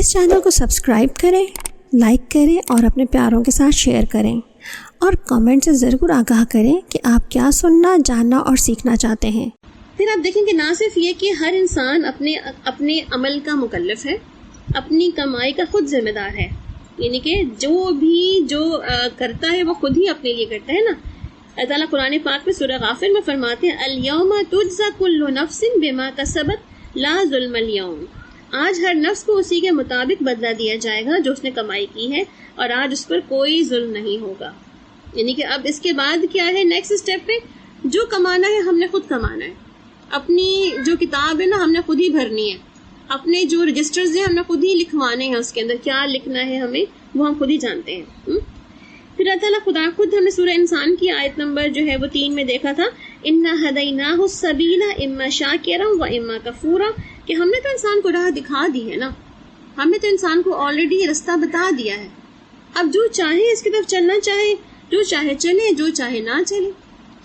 اس channel کو subscribe کریں، like کریں اور اپنے پیاروں کے ساتھ شیئر کریں، اور کمنٹ سے ضرور آگاہ کریں کہ آپ کیا سننا، جاننا اور سیکھنا چاہتے ہیں۔ پھر آپ دیکھیں کہ نہ صرف یہ کہ ہر انسان اپنے عمل کا مکلف ہے، اپنی کمائی کا خود ذمہ دار ہے، یعنی کہ جو کرتا ہے وہ خود ہی اپنے لیے کرتا ہے نا۔ اللہ تعالیٰ قرآن پاک میں سورہ غافر میں فرماتے ہیں الیوم تجزی کل نفس بما کسبت لا ظلم اليوم، آج ہر نفس کو اسی کے مطابق بدلہ دیا جائے گا جو اس نے کمائی کی ہے، اور آج اس پر کوئی ظلم نہیں ہوگا۔ یعنی کہ اب اس کے بعد کیا ہے، نیکسٹ اسٹیپ پہ جو کمانا ہے ہم نے خود کمانا ہے، اپنی جو کتاب ہے نا ہم نے خود ہی بھرنی ہے، اپنے جو رجسٹرز ہیں ہم نے خود ہی لکھوانے ہیں، اس کے اندر کیا لکھنا ہے ہمیں وہ ہم خود ہی جانتے ہیں۔ پھر اللہ تعالیٰ خدا خود ہمیں سورہ انسان کی آیت نمبر جو ہے وہ 3 میں دیکھا تھا، اِنَّا هَدَيْنَاهُ السَّبِيلَ إِمَّا شَاكِرًا وَإِمَّا كَفُورًا، کہ ہم نے تو انسان کو راہ دکھا دی ہے نا، ہم نے تو انسان کو آلریڈی رستہ بتا دیا ہے، اب جو چاہے اس کی طرف چلنا چاہے، جو چاہے چلے، جو چاہے نہ چلے،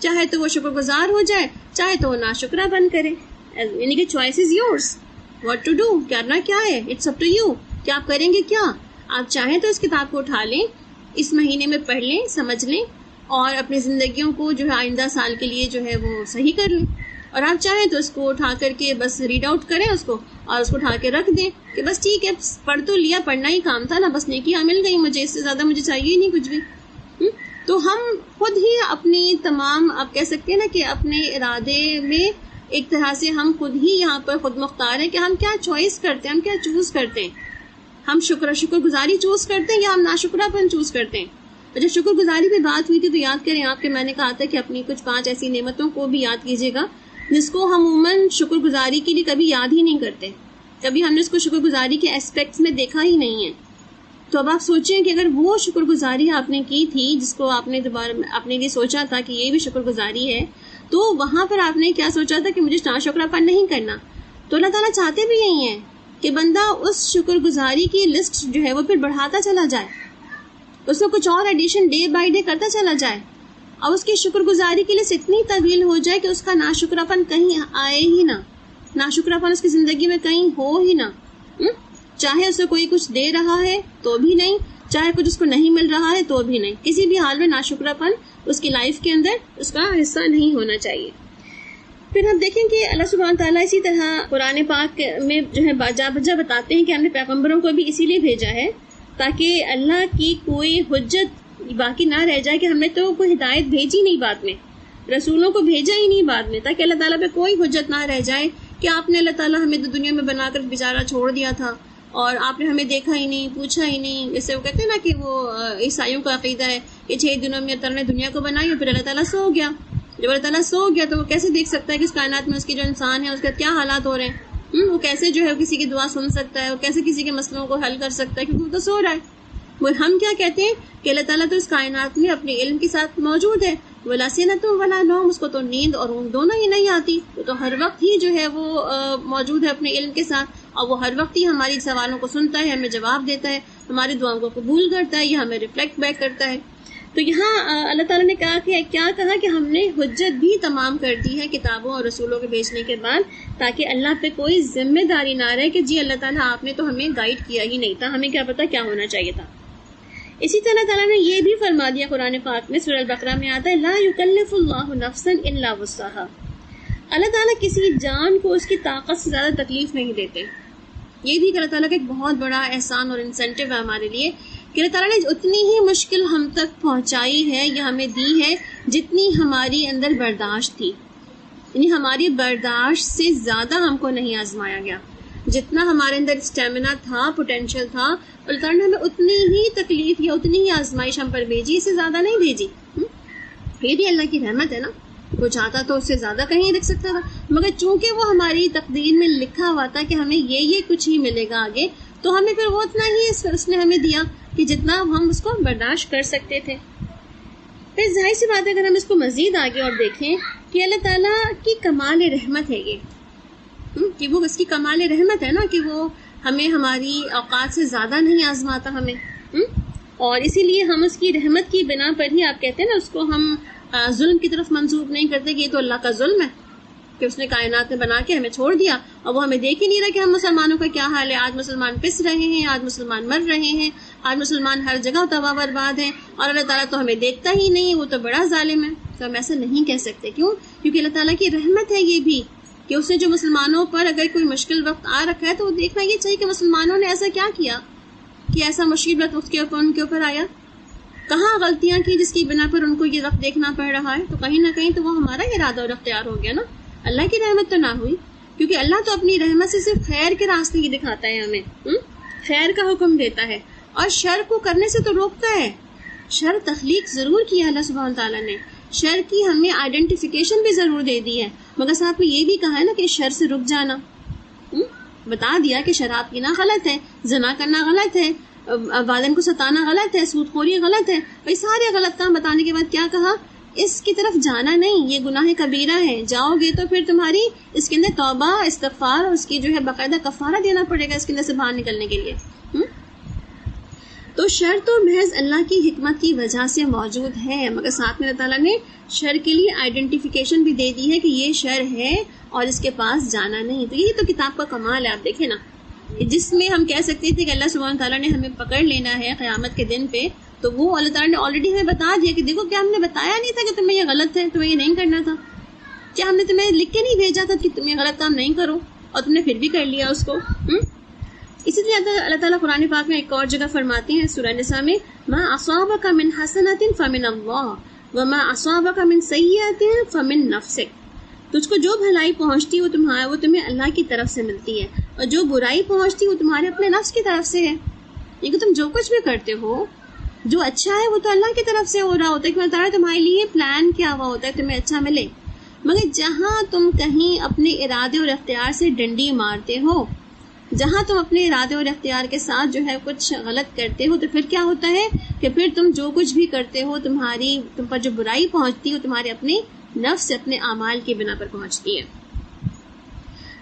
چاہے تو وہ شکر گزار ہو جائے، چاہے تو وہ ناشکرہ بن کرے، یعنی کہ choice is yours, what to do, کرنا کیا ہے، اٹس اپ ٹو یو، کہ آپ کریں گے کیا۔ آپ چاہیں تو اس کتاب کو اٹھا لیں، اس مہینے میں پڑھ لیں، سمجھ لیں، اور اپنی زندگیوں کو جو ہے آئندہ سال کے لیے جو ہے وہ صحیح کر لیں، اور آپ چاہیں تو اس کو اٹھا کر کے بس ریڈ آؤٹ کریں اس کو، اور اس کو اٹھا کے رکھ دیں کہ بس ٹھیک ہے، پڑھ تو لیا، پڑھنا ہی کام تھا نا، بس نیکیاں مل گئی مجھے، اس سے زیادہ مجھے چاہیے ہی نہیں کچھ بھی۔ تو ہم خود ہی اپنی تمام، آپ کہہ سکتے ہیں نا کہ اپنے ارادے میں ایک طرح سے ہم خود ہی یہاں پر خود مختار ہیں کہ ہم کیا چوائس کرتے ہیں، ہم کیا چوز کرتے ہیں، ہم شکر گزاری چوز کرتے ہیں یا ہم ناشکرہ پن چوز کرتے ہیں۔ اور جب شکر گزاری پہ بات ہوئی تھی تو یاد کریں آپ کہ میں نے کہا تھا کہ اپنی کچھ 5 ایسی نعمتوں کو بھی یاد کیجیے گا جس کو ہم عموماً شکر گزاری کے لیے کبھی یاد ہی نہیں کرتے، کبھی ہم نے اس کو شکر گزاری کے اسپیکٹس میں دیکھا ہی نہیں ہے۔ تو اب آپ سوچیں کہ اگر وہ شکر گزاری آپ نے کی تھی جس کو آپ نے دوبارہ اپنے لیے سوچا تھا کہ یہ بھی شکر گزاری ہے، تو وہاں پر آپ نے کیا سوچا تھا کہ مجھے ناشکرہ پن نہیں کرنا، تو اللہ تعالیٰ چاہتے بھی یہی ہیں کہ بندہ اس شکر گزاری کی لسٹ جو ہے وہ پھر بڑھاتا چلا جائے، اس میں کچھ اور ایڈیشن ڈے بائی ڈے کرتا چلا جائے، اور اس کی شکر گزاری کی لسٹ اتنی طویل ہو جائے کہ اس کا ناشکرہ پن کہیں آئے ہی نہ، ناشکرہ پن اس کی زندگی میں کہیں ہو ہی نہ، چاہے اسے کوئی کچھ دے رہا ہے تو بھی نہیں، چاہے کچھ اس کو نہیں مل رہا ہے تو بھی نہیں، کسی بھی حال میں ناشکرہ پن اس کی لائف کے اندر اس کا حصہ نہیں ہونا چاہیے۔ پھر ہم دیکھیں کہ اللہ سبحانہ تعالیٰ اسی طرح قرآن پاک میں جو ہے باجا بجا بتاتے ہیں کہ ہم نے پیغمبروں کو بھی اسی لیے بھیجا ہے تاکہ اللہ کی کوئی حجت باقی نہ رہ جائے کہ ہم نے تو کوئی ہدایت بھیجی نہیں بعد میں، رسولوں کو بھیجا ہی نہیں بعد میں، تاکہ اللہ تعالیٰ پہ کوئی حجت نہ رہ جائے کہ آپ نے اللہ تعالیٰ ہمیں تو دنیا میں بنا کر بیچارہ چھوڑ دیا تھا اور آپ نے ہمیں دیکھا ہی نہیں، پوچھا ہی نہیں۔ جیسے وہ کہتے ہیں نا کہ وہ عیسائیوں کا عقیدہ ہے کہ 6 دنوں میں اللہ تعالیٰ نے دنیا کو بنائی اور پھر اللہ تعالیٰ سو گیا، جب اللہ تعالیٰ سو گیا تو وہ کیسے دیکھ سکتا ہے کہ اس کائنات میں اس کے جو انسان ہے اس کا کیا حالات ہو رہے ہیں، وہ کیسے جو ہے کسی کی دعا سن سکتا ہے، وہ کیسے کسی کے مسئلوں کو حل کر سکتا ہے، کیونکہ وہ تو سو رہا ہے۔ وہ ہم کیا کہتے ہیں کہ اللہ تعالیٰ تو اس کائنات میں اپنے علم کے ساتھ موجود ہے، ولا سنۃ ولا نوم، اس کو تو نیند اور اونگ دونوں ہی نہیں آتی، وہ تو ہر وقت ہی جو ہے وہ موجود ہے اپنے علم کے ساتھ، اور وہ ہر وقت ہی ہماری سوالوں کو سنتا ہے، ہمیں جواب دیتا ہے، ہماری دعاؤں کو قبول کرتا ہے، یا ہمیں ریفلیکٹ بیک کرتا ہے۔ تو یہاں اللہ تعالیٰ نے کہا کہ ہم نے حجت بھی تمام کر دی ہے کتابوں اور رسولوں کے بھیجنے کے بعد، تاکہ اللہ پہ کوئی ذمہ داری نہ رہے کہ جی اللہ تعالیٰ آپ نے تو ہمیں گائیڈ کیا ہی نہیں تھا، ہمیں کیا پتا کیا ہونا چاہیے تھا۔ اسی طرح اللہ تعالیٰ نے یہ بھی فرما دیا قرآن پاک میں، سورہ البقرہ میں آتا ہے لا یکلف اللہ نفسا الا وسعها، اللہ تعالیٰ کسی جان کو اس کی طاقت سے زیادہ تکلیف نہیں دیتے۔ یہ بھی اللہ تعالیٰ کا ایک بہت بڑا احسان اور انسینٹو ہے ہمارے لیے کہ اللہ تعالیٰ نے اتنی ہی مشکل ہم تک پہنچائی ہے یا ہمیں دی ہے جتنی ہماری اندر برداشت تھی، یعنی ہماری برداشت سے زیادہ ہم کو نہیں آزمایا گیا، جتنا ہمارے اندر اسٹیمنا تھا، پوٹینشیل تھا، اللہ تعالیٰ نے ہمیں اتنی ہی تکلیف یا اتنی ہی آزمائش ہم پر بھیجی، اس سے زیادہ نہیں بھیجی۔ یہ بھی اللہ کی رحمت ہے نا، وہ چاہتا تو اس سے زیادہ کہیں رکھ سکتا تھا، مگر چونکہ وہ ہماری تقدیر میں لکھا ہوا تھا کہ ہمیں یہ کچھ ہی ملے گا آگے، تو ہمیں پھر وہ اتنا ہی اس نے ہمیں دیا کہ جتنا ہم اس کو برداشت کر سکتے تھے۔ پھر ظاہر سی بات ہے اگر ہم اس کو مزید آگے اور دیکھیں کہ اللہ تعالیٰ کی کمال رحمت ہے یہ، کہ وہ اس کی کمال رحمت ہے نا کہ وہ ہمیں ہماری اوقات سے زیادہ نہیں آزماتا ہمیں، اور اسی لیے ہم اس کی رحمت کی بنا پر ہی آپ کہتے ہیں نا اس کو ہم ظلم کی طرف منسوب نہیں کرتے کہ یہ تو اللہ کا ظلم ہے، کہ اس نے کائنات میں بنا کے ہمیں چھوڑ دیا اور وہ ہمیں دیکھ ہی نہیں رہا کہ ہم مسلمانوں کا کیا حال ہے. آج مسلمان پس رہے ہیں, آج مسلمان مر رہے ہیں, آج مسلمان ہر جگہ تباہ برباد ہیں, اور اللہ تعالیٰ تو ہمیں دیکھتا ہی نہیں, وہ تو بڑا ظالم ہے. تو ہم ایسا نہیں کہہ سکتے. کیوں؟ کیونکہ اللہ تعالیٰ کی رحمت ہے یہ بھی, کہ اس نے جو مسلمانوں پر اگر کوئی مشکل وقت آ رکھا ہے تو وہ دیکھنا یہ چاہیے کہ مسلمانوں نے ایسا کیا کیا کہ ایسا مشکل وقت ان کے اوپر آیا, کہاں غلطیاں کی جس کی بنا پر ان کو یہ وقت دیکھنا پڑ رہا ہے. تو کہیں نہ کہیں تو وہ ہمارا ارادہ اور اختیار ہو گیا نا, اللہ کی رحمت تو نہ ہوئی. کیونکہ اللہ تو اپنی رحمت سے صرف خیر کے راستے ہی دکھاتا ہے ہمیں, خیر کا حکم دیتا ہے اور شر کو کرنے سے تو روکتا ہے. شر تخلیق ضرور کیا اللہ سبحانہ تعالیٰ نے, شر کی ہمیں آئیڈینٹیفیکیشن بھی ضرور دے دی ہے, مگر ساتھ میں یہ بھی کہا ہے نا کہ شر سے رک جانا. بتا دیا کہ شراب پینا غلط ہے, زنا کرنا غلط ہے, والدین کو ستانا غلط ہے, سود خوری غلط ہے. بھائی سارے غلط کام بتانے کے بعد کیا کہا؟ اس کی طرف جانا نہیں, یہ گناہ کبیرہ ہے, جاؤ گے تو پھر تمہاری اس کے اندر توبہ استغفار اور اس کی جو ہے باقاعدہ کفارہ دینا پڑے گا اس کے اندر سے باہر نکلنے کے لیے. تو شر تو محض اللہ کی حکمت کی وجہ سے موجود ہے, مگر ساتھ میں اللہ تعالیٰ نے شر کے لیے آئیڈینٹیفیکیشن بھی دے دی ہے کہ یہ شر ہے اور اس کے پاس جانا نہیں. تو یہی تو کتاب کا کمال ہے. آپ دیکھیں نا, جس میں ہم کہہ سکتے تھے کہ اللہ سبحانہ تعالیٰ نے ہمیں پکڑ لینا ہے قیامت کے دن پہ, تو وہ اللہ تعالیٰ نے آلریڈی ہمیں بتا دیا کہ دیکھو کیا ہم نے بتایا نہیں تھا کہ تمہیں یہ غلط ہے, تمہیں یہ نہیں کرنا تھا. کیا ہم نے تمہیں لکھ کے نہیں بھیجا تھا کہ تم یہ غلط کام نہیں کرو, اور تم نے پھر بھی کر لیا اس کو. اسی لیے اللہ تعالیٰ قرآن پاک میں ایک اور جگہ فرماتے ہیں سورہ نساء میں, ما اصابک من حسنۃ فمن اللہ وما اصابک من سیئۃ فمن نفسک. تجھ کو جو بھلائی پہنچتی وہ تمہیں اللہ کی طرف سے ملتی ہے, اور جو برائی پہنچتی وہ تمہارے اپنے نفس کی طرف سے ہے. یہ کہ تم جو کچھ بھی کرتے ہو جو اچھا ہے وہ تو اللہ کی طرف سے ہو رہا ہوتا ہے, کہ اللہ تعالیٰ تمہارے لیے پلان کیا ہوا ہوتا ہے تمہیں اچھا ملے. مگر جہاں تم کہیں اپنے ارادے اور اختیار سے ڈنڈی مارتے ہو, جہاں تم اپنے ارادے اور اختیار کے ساتھ جو ہے کچھ غلط کرتے ہو, تو پھر کیا ہوتا ہے کہ پھر تم جو کچھ بھی کرتے ہو تم پر جو برائی پہنچتی ہو تمہارے اپنے نفس سے, اپنے اعمال کی بنا پر پہنچتی ہے.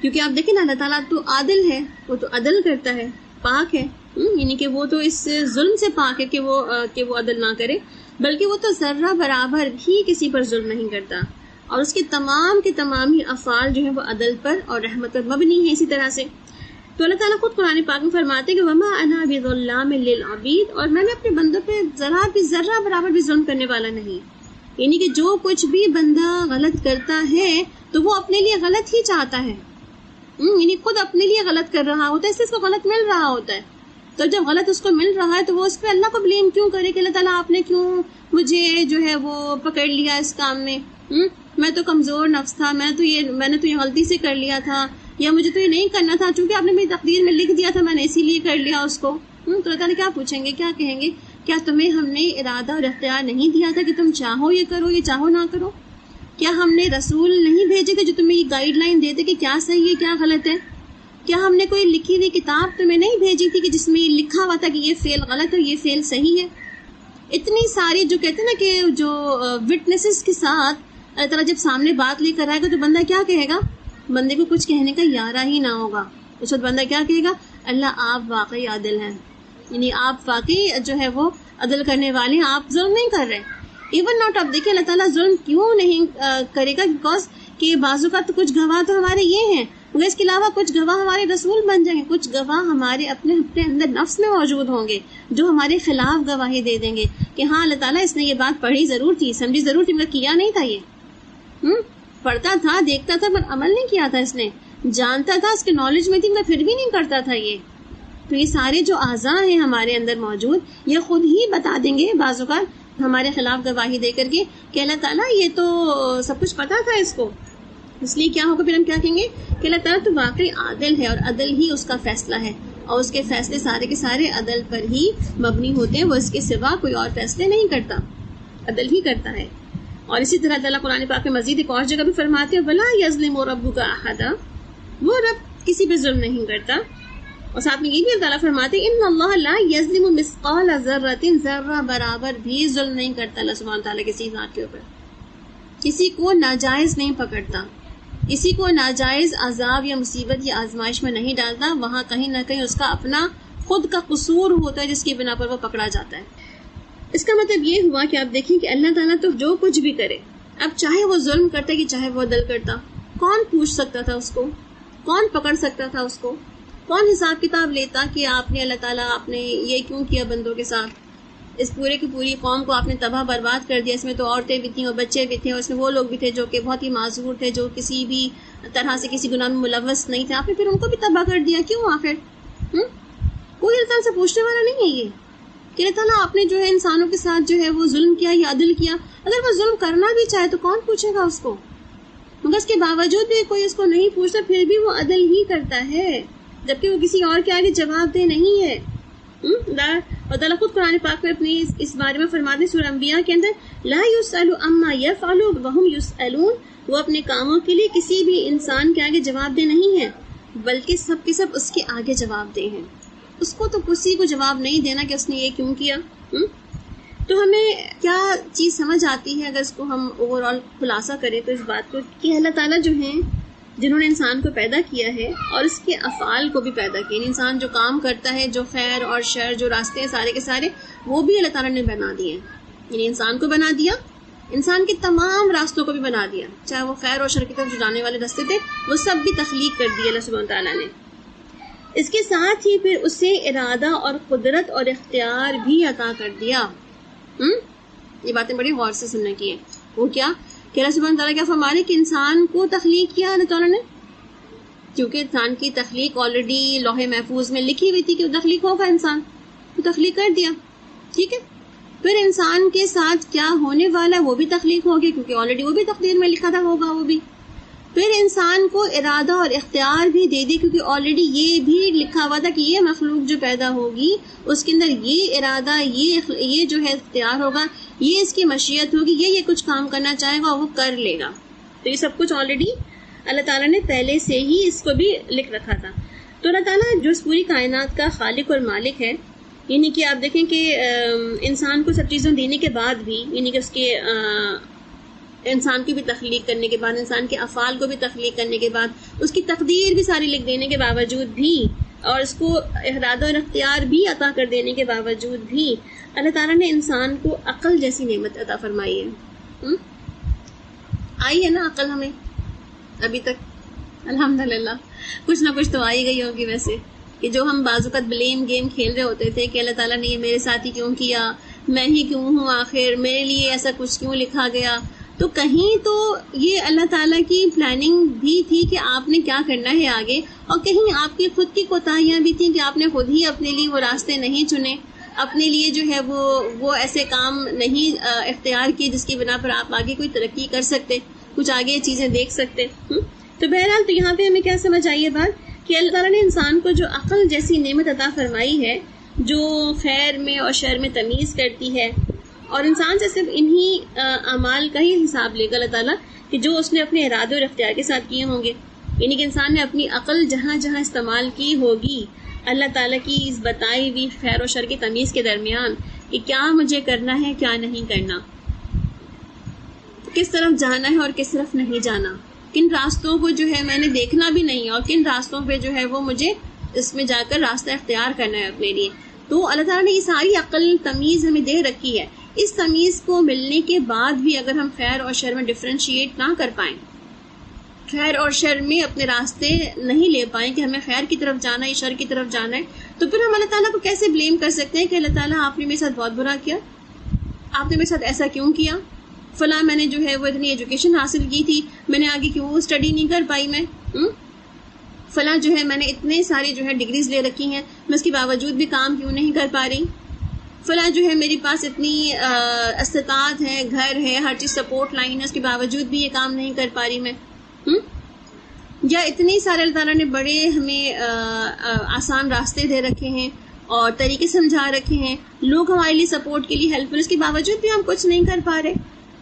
کیونکہ آپ دیکھیں نا اللہ تعالیٰ تو عادل ہے, وہ تو عدل کرتا ہے, پاک ہے, یعنی کہ وہ تو اس ظلم سے پاک ہے کہ وہ عدل نہ کرے, بلکہ وہ تو ذرہ برابر بھی کسی پر ظلم نہیں کرتا, اور اس کے تمام ہی افعال جو ہیں وہ عدل پر اور رحمت پر مبنی ہیں. اسی طرح سے تو اللہ تعالیٰ خود قرآن پاک میں فرماتے ہیں کہ وما انا بظلام للعبید, اور میں نے اپنے بندوں پہ ذرہ برابر بھی ظلم کرنے والا نہیں. یعنی کہ جو کچھ بھی بندہ غلط کرتا ہے تو وہ اپنے لیے غلط ہی چاہتا ہے, یعنی خود اپنے لیے غلط کر رہا ہوتا ہے, اس سے اس کو غلط مل رہا ہوتا ہے. تو جب غلط اس کو مل رہا ہے تو وہ اس پہ اللہ کو بلیم کیوں کرے کہ اللہ تعالیٰ آپ نے کیوں مجھے جو ہے وہ پکڑ لیا اس کام میں, میں تو کمزور نفس تھا, میں نے تو یہ غلطی سے کر لیا تھا, یا مجھے تو یہ نہیں کرنا تھا, چونکہ آپ نے میری تقدیر میں لکھ دیا تھا میں نے اسی لیے کر لیا اس کو. تو اللہ تعالیٰ کیا پوچھیں گے, کیا کہیں گے, کیا تمہیں ہم نے ارادہ اور اختیار نہیں دیا تھا کہ تم چاہو یہ کرو یہ چاہو نہ کرو؟ کیا ہم نے رسول نہیں بھیجے تھے جو تمہیں یہ گائیڈ لائن دیتے کہ کیا صحیح ہے کیا غلط ہے؟ کیا ہم نے کوئی لکھی ہوئی کتاب تمہیں نہیں بھیجی تھی کہ جس میں یہ لکھا ہوا تھا کہ یہ فعل غلط ہے یہ فعل صحیح ہے؟ اتنی ساری جو کہتے ہیں نا کہ جو وٹنسز کے ساتھ اللہ تعالیٰ جب سامنے بات لے کر آئے گا تو بندہ کیا کہے گا؟ بندے کو کچھ کہنے کا یارہ ہی نہ ہوگا. اس وقت بندہ کیا کہے گا؟ اللہ آپ واقعی عادل ہیں, یعنی آپ واقعی جو ہے وہ عدل کرنے والے ہیں, آپ ظلم نہیں کر رہے. ایون ناٹ اب دیکھیں اللہ تعالیٰ ظلم کیوں نہیں کرے گا, بیکاز کہ بعض اوقات کچھ گواہ تو ہمارے یہ ہیں, مگر اس کے علاوہ کچھ گواہ ہمارے رسول بن جائیں گے, کچھ گواہ ہمارے اپنے اندر نفس میں موجود ہوں گے جو ہمارے خلاف گواہی دے دیں گے کہ ہاں اللہ تعالیٰ اس نے یہ بات پڑھی ضرور تھی, سمجھی ضرور تھی, مگر کیا نہیں تھا. یہ پڑھتا تھا دیکھتا تھا پر عمل نہیں کیا تھا, اس نے جانتا تھا, اس کے نالج میں تھی, مگر پھر بھی نہیں کرتا تھا. یہ تو یہ سارے جو اعضاء ہیں ہمارے اندر موجود یہ خود ہی بتا دیں گے بعض اوقات ہمارے خلاف گواہی دے کر کے کہ اللہ تعالیٰ یہ تو سب کچھ پتا تھا اس کو. اس لیے کیا ہوگا پھر ہم کیا کہیں گے کہ اللہ تعالیٰ تو واقعی عادل ہے اور عدل ہی اس کا فیصلہ ہے, اور اس کے فیصلے سارے کے سارے عدل پر ہی مبنی ہوتے ہیں, وہ اس کے سوا کوئی اور فیصلے نہیں کرتا, عدل ہی کرتا ہے. اور اسی طرح اللہ قرآن پاک میں مزید ایک اور جگہ بھی فرماتے ہیں وَلَا يَظْلِمُ رَبُّكَ أَحَدًا, وہ رب کسی پہ ظلم نہیں کرتا. اور ساتھ میں یہ بھی اللہ تعالیٰ فرماتے ہیں إِنَّ اللَّهَ لَا يَظْلِمُ مِثْقَالَ ذَرَّةٍ, ذرہ برابر بھی ظلم نہیں کرتا اللہ سبحانہ تعالیٰ کسی ذات کے اوپر. کسی کو ناجائز نہیں پکڑتا, کسی کو ناجائز عذاب یا مصیبت یا آزمائش میں نہیں ڈالتا, وہاں کہیں نہ کہیں اس کا اپنا خود کا قصور ہوتا ہے جس کی بنا پر وہ پکڑا جاتا ہے. اس کا مطلب یہ ہوا کہ آپ دیکھیں کہ اللہ تعالیٰ تو جو کچھ بھی کرے, اب چاہے وہ ظلم کرتا کہ چاہے وہ عدل کرتا, کون پوچھ سکتا تھا اس کو؟ کون پکڑ سکتا تھا اس کو؟ کون حساب کتاب لیتا کہ آپ نے اللہ تعالیٰ آپ نے یہ کیوں کیا بندوں کے ساتھ؟ اس پورے کی پوری قوم کو آپ نے تباہ برباد کر دیا. اس میں تو عورتیں بھی تھیں اور بچے بھی تھے, اور اس میں وہ لوگ بھی تھے جو کہ بہت ہی معذور تھے, جو کسی بھی طرح سے کسی گناہ میں ملوث نہیں تھے. آپ نے پھر ان کو بھی تباہ کر دیا. کیوں آخر؟ کوئی اللہ تعالیٰ سے پوچھنے والا نہیں ہے یہ کہ اللہ تعالیٰ آپ نے جو ہے انسانوں کے ساتھ جو ہے وہ ظلم کیا یا عدل کیا. اگر وہ ظلم کرنا بھی چاہے تو کون پوچھے گا اس کو؟ مگر اس کے باوجود بھی کوئی اس کو نہیں پوچھتا, پھر بھی وہ عدل ہی کرتا ہے, جبکہ وہ کسی اور کے آگے جواب دہ نہیں ہے. اور تعالیٰ خود قرآن پاک میں اپنی اس بارے میں فرماتے ہیں سورہ انبیاء کے اندر, لا یسأل عما یفعل وہم یسألون, وہ اپنے کاموں کے لیے کسی بھی انسان کے آگے جواب دہ نہیں ہے, بلکہ سب کے سب اس کے آگے جواب دہ ہیں. اس کو تو کسی کو جواب نہیں دینا کہ اس نے یہ کیوں کیا. تو ہمیں کیا چیز سمجھ آتی ہے اگر اس کو ہم اوور آل خلاصہ کریں تو اس بات کو کہ اللہ تعالیٰ جو ہیں جنہوں نے انسان کو پیدا کیا ہے اور اس کے افعال کو بھی پیدا کیا, انسان جو کام کرتا ہے, جو خیر اور شر, جو راستے ہیں سارے کے سارے, وہ بھی اللہ تعالیٰ نے بنا دیے ہیں. یعنی انسان کو بنا دیا, انسان کے تمام راستوں کو بھی بنا دیا, چاہے وہ خیر اور شر کی طرف جو جانے والے راستے تھے وہ سب بھی تخلیق کر دیے اللہ سبحانہ تعالیٰ نے. اس کے ساتھ ہی پھر اسے ارادہ اور قدرت اور اختیار بھی عطا کر دیا. یہ باتیں بڑی غور سے سننے کی ہیں. وہ کیا کہ اللہ سبحانہ تعالیٰ کیا فرما رہے کہ انسان کو تخلیق کیا اللہ تعالیٰ نے, کیونکہ انسان کی تخلیق آلریڈی لوح محفوظ میں لکھی ہوئی تھی کہ وہ تخلیق ہوگا, انسان کو تخلیق کر دیا. ٹھیک ہے, پھر انسان کے ساتھ کیا ہونے والا وہ بھی تخلیق ہوگی, کیونکہ آلریڈی وہ بھی تقدیر میں لکھا تھا ہوگا وہ بھی. پھر انسان کو ارادہ اور اختیار بھی دے دی, کیونکہ آلریڈی یہ بھی لکھا ہوا تھا کہ یہ مخلوق جو پیدا ہوگی اس کے اندر یہ ارادہ, یہ جو ہے اختیار ہوگا, یہ اس کی مشیت ہوگی, یہ کچھ کام کرنا چاہے گا وہ کر لے گا. تو یہ سب کچھ آلریڈی اللہ تعالیٰ نے پہلے سے ہی اس کو بھی لکھ رکھا تھا. تو اللہ تعالیٰ جو اس پوری کائنات کا خالق اور مالک ہے, یعنی کہ آپ دیکھیں کہ انسان کو سب چیزوں دینے کے بعد بھی, یعنی کہ اس کے انسان کی بھی تخلیق کرنے کے بعد, انسان کے افعال کو بھی تخلیق کرنے کے بعد, اس کی تقدیر بھی ساری لکھ دینے کے باوجود بھی, اور اس کو ارادہ اور اختیار بھی عطا کر دینے کے باوجود بھی, اللہ تعالیٰ نے انسان کو عقل جیسی نعمت عطا فرمائی ہے. آئی ہے نا عقل ہمیں ابھی تک؟ الحمدللہ کچھ نہ کچھ تو آئی گئی ہوگی. ویسے کہ جو ہم بعض اوقات بلیم گیم کھیل رہے ہوتے تھے کہ اللہ تعالیٰ نے یہ میرے ساتھ ہی کیوں کیا, میں ہی کیوں ہوں, آخر میرے لیے ایسا کچھ کیوں لکھا گیا, تو کہیں تو یہ اللہ تعالیٰ کی پلاننگ بھی تھی کہ آپ نے کیا کرنا ہے آگے, اور کہیں آپ کی خود کی کوتاہیاں بھی تھیں کہ آپ نے خود ہی اپنے لیے وہ راستے نہیں چنے, اپنے لیے جو ہے وہ ایسے کام نہیں اختیار کیے جس کی بنا پر آپ آگے کوئی ترقی کر سکتے, کچھ آگے چیزیں دیکھ سکتے. تو بہرحال تو یہاں پہ ہمیں کیا سمجھ آئی ہے بات کہ اللہ تعالیٰ نے انسان کو جو عقل جیسی نعمت عطا فرمائی ہے, جو خیر میں اور شر میں تمیز کرتی ہے, اور انسان سے صرف انہی اعمال کا ہی حساب لے گا اللہ تعالیٰ کہ جو اس نے اپنے ارادے اور اختیار کے ساتھ کیے ہوں گے. یعنی کہ انسان نے اپنی عقل جہاں جہاں استعمال کی ہوگی اللہ تعالیٰ کی اس بتائی ہوئی خیر و شر کی تمیز کے درمیان کہ کیا مجھے کرنا ہے کیا نہیں کرنا, کس طرف جانا ہے اور کس طرف نہیں جانا, کن راستوں کو جو ہے میں نے دیکھنا بھی نہیں اور کن راستوں پہ جو ہے وہ مجھے اس میں جا کر راستہ اختیار کرنا ہے اپنے لیے. تو اللہ تعالیٰ نے یہ ساری عقل تمیز ہمیں دے رکھی ہے. اس تمیز کو ملنے کے بعد بھی اگر ہم خیر اور شر میں ڈفرینشیٹ نہ کر پائیں, خیر اور شر میں اپنے راستے نہیں لے پائیں کہ ہمیں خیر کی طرف جانا ہے شر کی طرف جانا ہے, تو پھر ہم اللہ تعالیٰ کو کیسے بلیم کر سکتے ہیں کہ اللہ تعالیٰ آپ نے میرے ساتھ بہت برا کیا, آپ نے میرے ساتھ ایسا کیوں کیا, فلاں میں نے جو ہے وہ اتنی ایجوکیشن حاصل کی تھی, میں نے آگے کیوں اسٹڈی نہیں کر پائی, میں فلاں جو ہے میں نے اتنے ساری جو ہے ڈگریز لے رکھی ہیں, میں اس کے باوجود بھی کام کیوں نہیں کر پا رہی, فلاں جو ہے میرے پاس اتنی استطاعت ہے, گھر ہے, ہر چیز سپورٹ لائن ہے, اس کے باوجود بھی یہ کام نہیں کر پا رہی میں, یا اتنے سارے اللہ تعالیٰ نے بڑے ہمیں آسان راستے دے رکھے ہیں اور طریقے سمجھا رکھے ہیں, لوگ ہمارے لیے سپورٹ کے لیے ہیلپ فل, اس کے باوجود بھی ہم کچھ نہیں کر پا رہے.